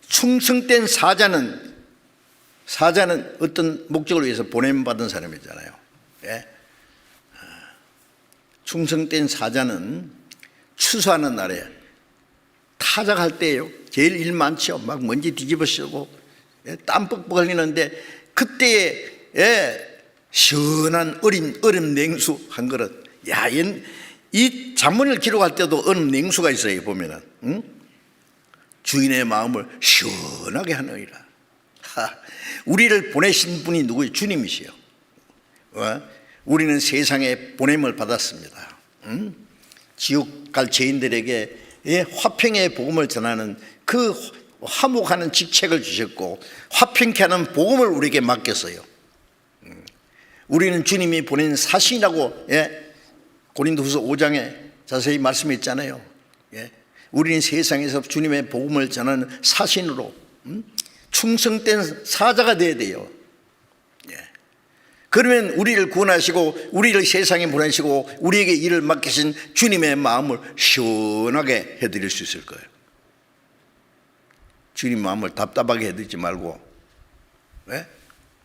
충성된 사자는 어떤 목적을 위해서 보냄받은 사람이잖아요. 예? 충성된 사자는 추수하는 날에 타작할 때예요. 제일 일 많죠. 막 먼지 뒤집어 쓰고 땀 뻑뻑 흘리는데 그때에 시원한 얼음 냉수 한 그릇. 야, 이 잠언을 기록할 때도 얼음 냉수가 있어요. 보면은 주인의 마음을 시원하게 하느니라. 우리를 보내신 분이 누구예요? 주님이시요. 우리는 세상에 보냄을 받았습니다. 지옥 갈 죄인들에게 화평의 복음을 전하는 그 화목하는 직책을 주셨고 화평케 하는 복음을 우리에게 맡겼어요. 우리는 주님이 보낸 사신이라고 고린도후서 5장에 자세히 말씀했잖아요. 우리는 세상에서 주님의 복음을 전하는 사신으로 충성된 사자가 되어야 돼요. 그러면 우리를 구원하시고 우리를 세상에 보내시고 우리에게 일을 맡기신 주님의 마음을 시원하게 해드릴 수 있을 거예요. 주님 마음을 답답하게 해드리지 말고.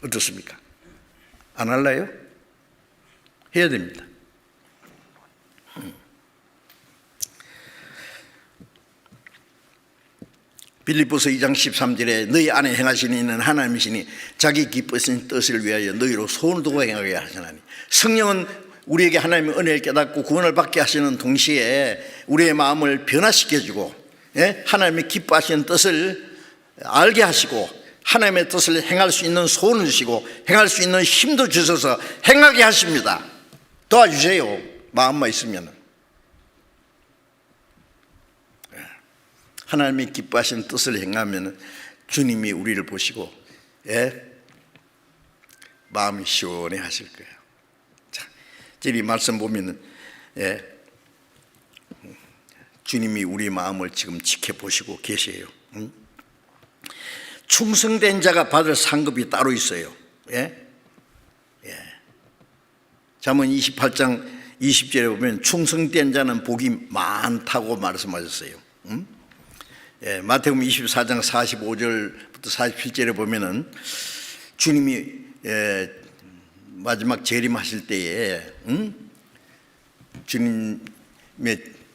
어떻습니까? 안 할래요? 해야 됩니다. 빌립보서 2장 13절에 너희 안에 행하시는 이는 하나님이시니 자기 기쁘신 뜻을 위하여 너희로 손을 두고 행하게 하시나니. 성령은 우리에게 하나님의 은혜를 깨닫고 구원을 받게 하시는 동시에 우리의 마음을 변화시켜주고 하나님의 기뻐하시는 뜻을 알게 하시고 하나님의 뜻을 행할 수 있는 손을 주시고 행할 수 있는 힘도 주셔서 행하게 하십니다. 도와주세요. 마음만 있으면. 하나님이 기뻐하시는 뜻을 행하면 주님이 우리를 보시고 마음이 시원해 하실 거예요. 자, 이 말씀 보면은 주님이 우리 마음을 지금 지켜보시고 계세요. 충성된 자가 받을 상급이 따로 있어요. 잠언 28장 20절에 보면 충성된 자는 복이 많다고 말씀하셨어요. 마태복음 24장 45절부터 47절에 보면은 주님이 마지막 재림하실 때에 주님의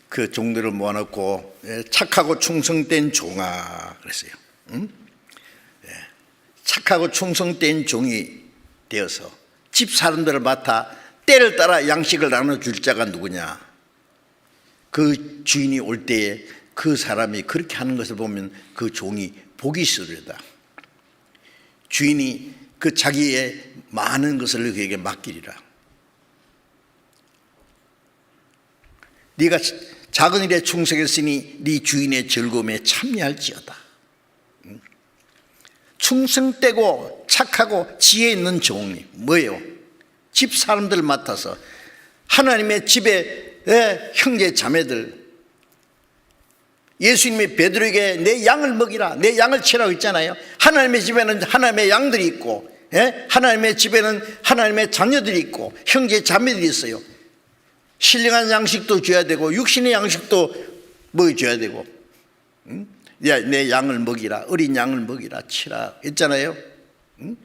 그 종들을 모아놓고 착하고 충성된 종아 그랬어요. 착하고 충성된 종이 되어서 집 사람들을 맡아 때를 따라 양식을 나눠줄 자가 누구냐. 그 주인이 올 때에 그 사람이 그렇게 하는 것을 보면 그 종이 복이 있으리로다. 주인이 그 자기의 많은 것을 그에게 맡기리라. 네가 작은 일에 충성했으니 네 주인의 즐거움에 참여할지어다. 충성되고 착하고 지혜 있는 종이 뭐예요? 집 사람들을 맡아서 하나님의 집에 형제 자매들, 예수님이 베드로에게 내 양을 먹이라, 내 양을 치라고 했잖아요. 하나님의 집에는 하나님의 양들이 있고 하나님의 집에는 하나님의 자녀들이 있고 형제 자매들이 있어요. 신령한 양식도 줘야 되고 육신의 양식도 먹여줘야 되고 야, 내 양을 먹이라, 어린 양을 먹이라 치라 했잖아요. 응?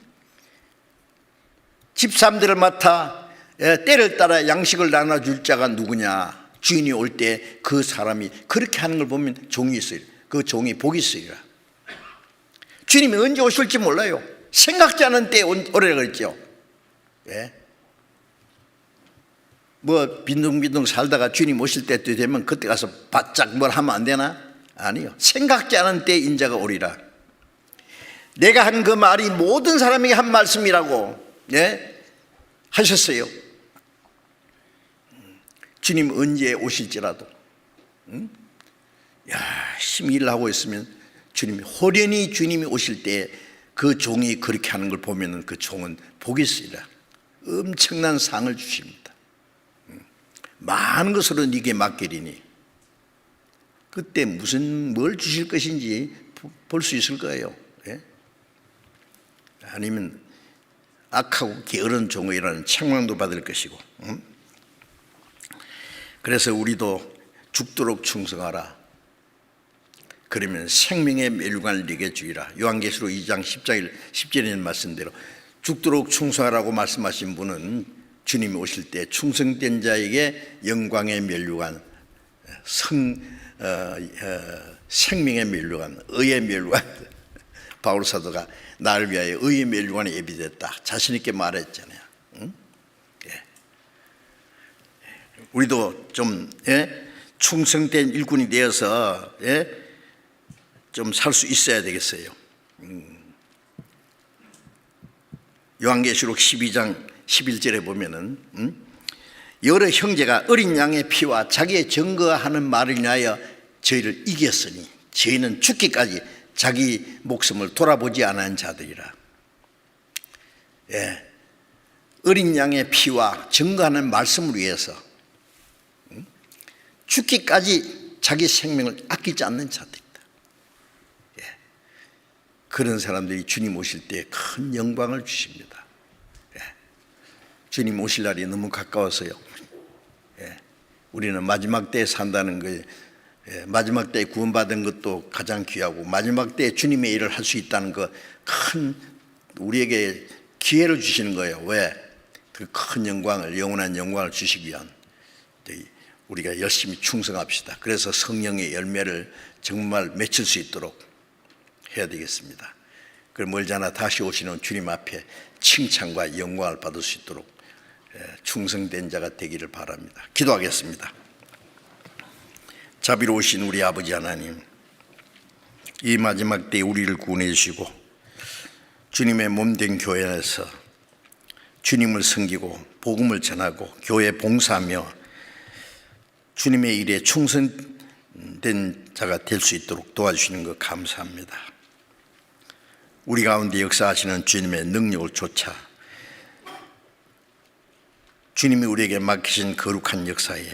집사람들을 맡아 때를 따라 양식을 나눠줄 자가 누구냐? 주인이 올 때 그 사람이 그렇게 하는 걸 보면 종이 있어요. 그 종이 복이 있으리라. 주님이 언제 오실지 몰라요. 생각지 않은 때에 오래라 그랬죠. 예? 뭐 빈둥빈둥 살다가 주님 오실 때 되면 그때 가서 바짝 뭘 하면 안 되나? 아니요. 생각지 않은 때에 인자가 오리라. 내가 한 그 말이 모든 사람에게 한 말씀이라고 하셨어요. 주님 언제 오실지라도 열심히 일을 하고 있으면 주님이 호련히 주님이 오실 때 그 종이 그렇게 하는 걸 보면 그 종은 복이 있으리라. 엄청난 상을 주십니다. 많은 것으로 네게 맡기리니 그때 뭘 주실 것인지 볼 수 있을 거예요. 아니면 악하고 게으른 종이라는 책망도 받을 것이고. 그래서 우리도 죽도록 충성하라. 그러면 생명의 멸류관을 네게 주리라. 요한계시록 2장 10절에 있는 말씀대로 죽도록 충성하라고 말씀하신 분은 주님이 오실 때 충성된 자에게 영광의 멸류관, 생명의 멸류관, 의의 멸류관. 바울 사도가 나를 위하여 의의 멸류관이 예비됐다 자신 있게 말했잖아요. 우리도 좀 충성된 일꾼이 되어서 좀 살 수 있어야 되겠어요. 요한계시록 12장 11절에 보면은 여러 형제가 어린 양의 피와 자기의 증거하는 말을 인하여 저희를 이겼으니 저희는 죽기까지 자기 목숨을 돌아보지 않은 자들이라. 어린 양의 피와 증거하는 말씀을 위해서 죽기까지 자기 생명을 아끼지 않는 자들이다. 그런 사람들이 주님 오실 때 큰 영광을 주십니다. 주님 오실 날이 너무 가까워서요. 우리는 마지막 때에 산다는 거예요. 마지막 때에 구원받은 것도 가장 귀하고 마지막 때에 주님의 일을 할 수 있다는 거 큰 우리에게 기회를 주시는 거예요. 왜? 그 큰 영광을, 영원한 영광을 주시기 위한 우리가 열심히 충성합시다. 그래서 성령의 열매를 정말 맺힐 수 있도록 해야 되겠습니다. 그리고 멀지 않아 다시 오시는 주님 앞에 칭찬과 영광을 받을 수 있도록 충성된 자가 되기를 바랍니다. 기도하겠습니다. 자비로우신 우리 아버지 하나님, 이 마지막 때에 우리를 구원해 주시고 주님의 몸된 교회 안에서 주님을 섬기고 복음을 전하고 교회 봉사하며 주님의 일에 충성된 자가 될 수 있도록 도와주시는 것 감사합니다. 우리 가운데 역사하시는 주님의 능력을 쫓아 주님이 우리에게 맡기신 거룩한 역사에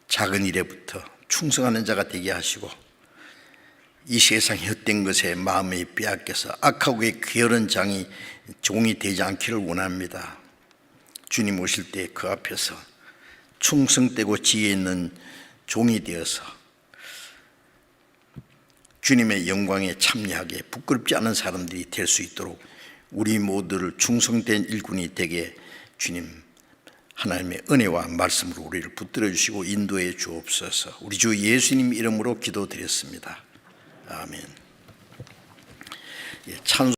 작은 일에부터 충성하는 자가 되게 하시고 이 세상의 헛된 것에 마음이 빼앗겨서 악하고 게으른 종이 되지 않기를 원합니다. 주님 오실 때 그 앞에서 충성되고 지혜 있는 종이 되어서 주님의 영광에 참여하게 부끄럽지 않은 사람들이 될 수 있도록 우리 모두를 충성된 일꾼이 되게 주님 하나님의 은혜와 말씀으로 우리를 붙들어 주시고 인도해 주옵소서. 우리 주 예수님 이름으로 기도드렸습니다. 아멘. 찬송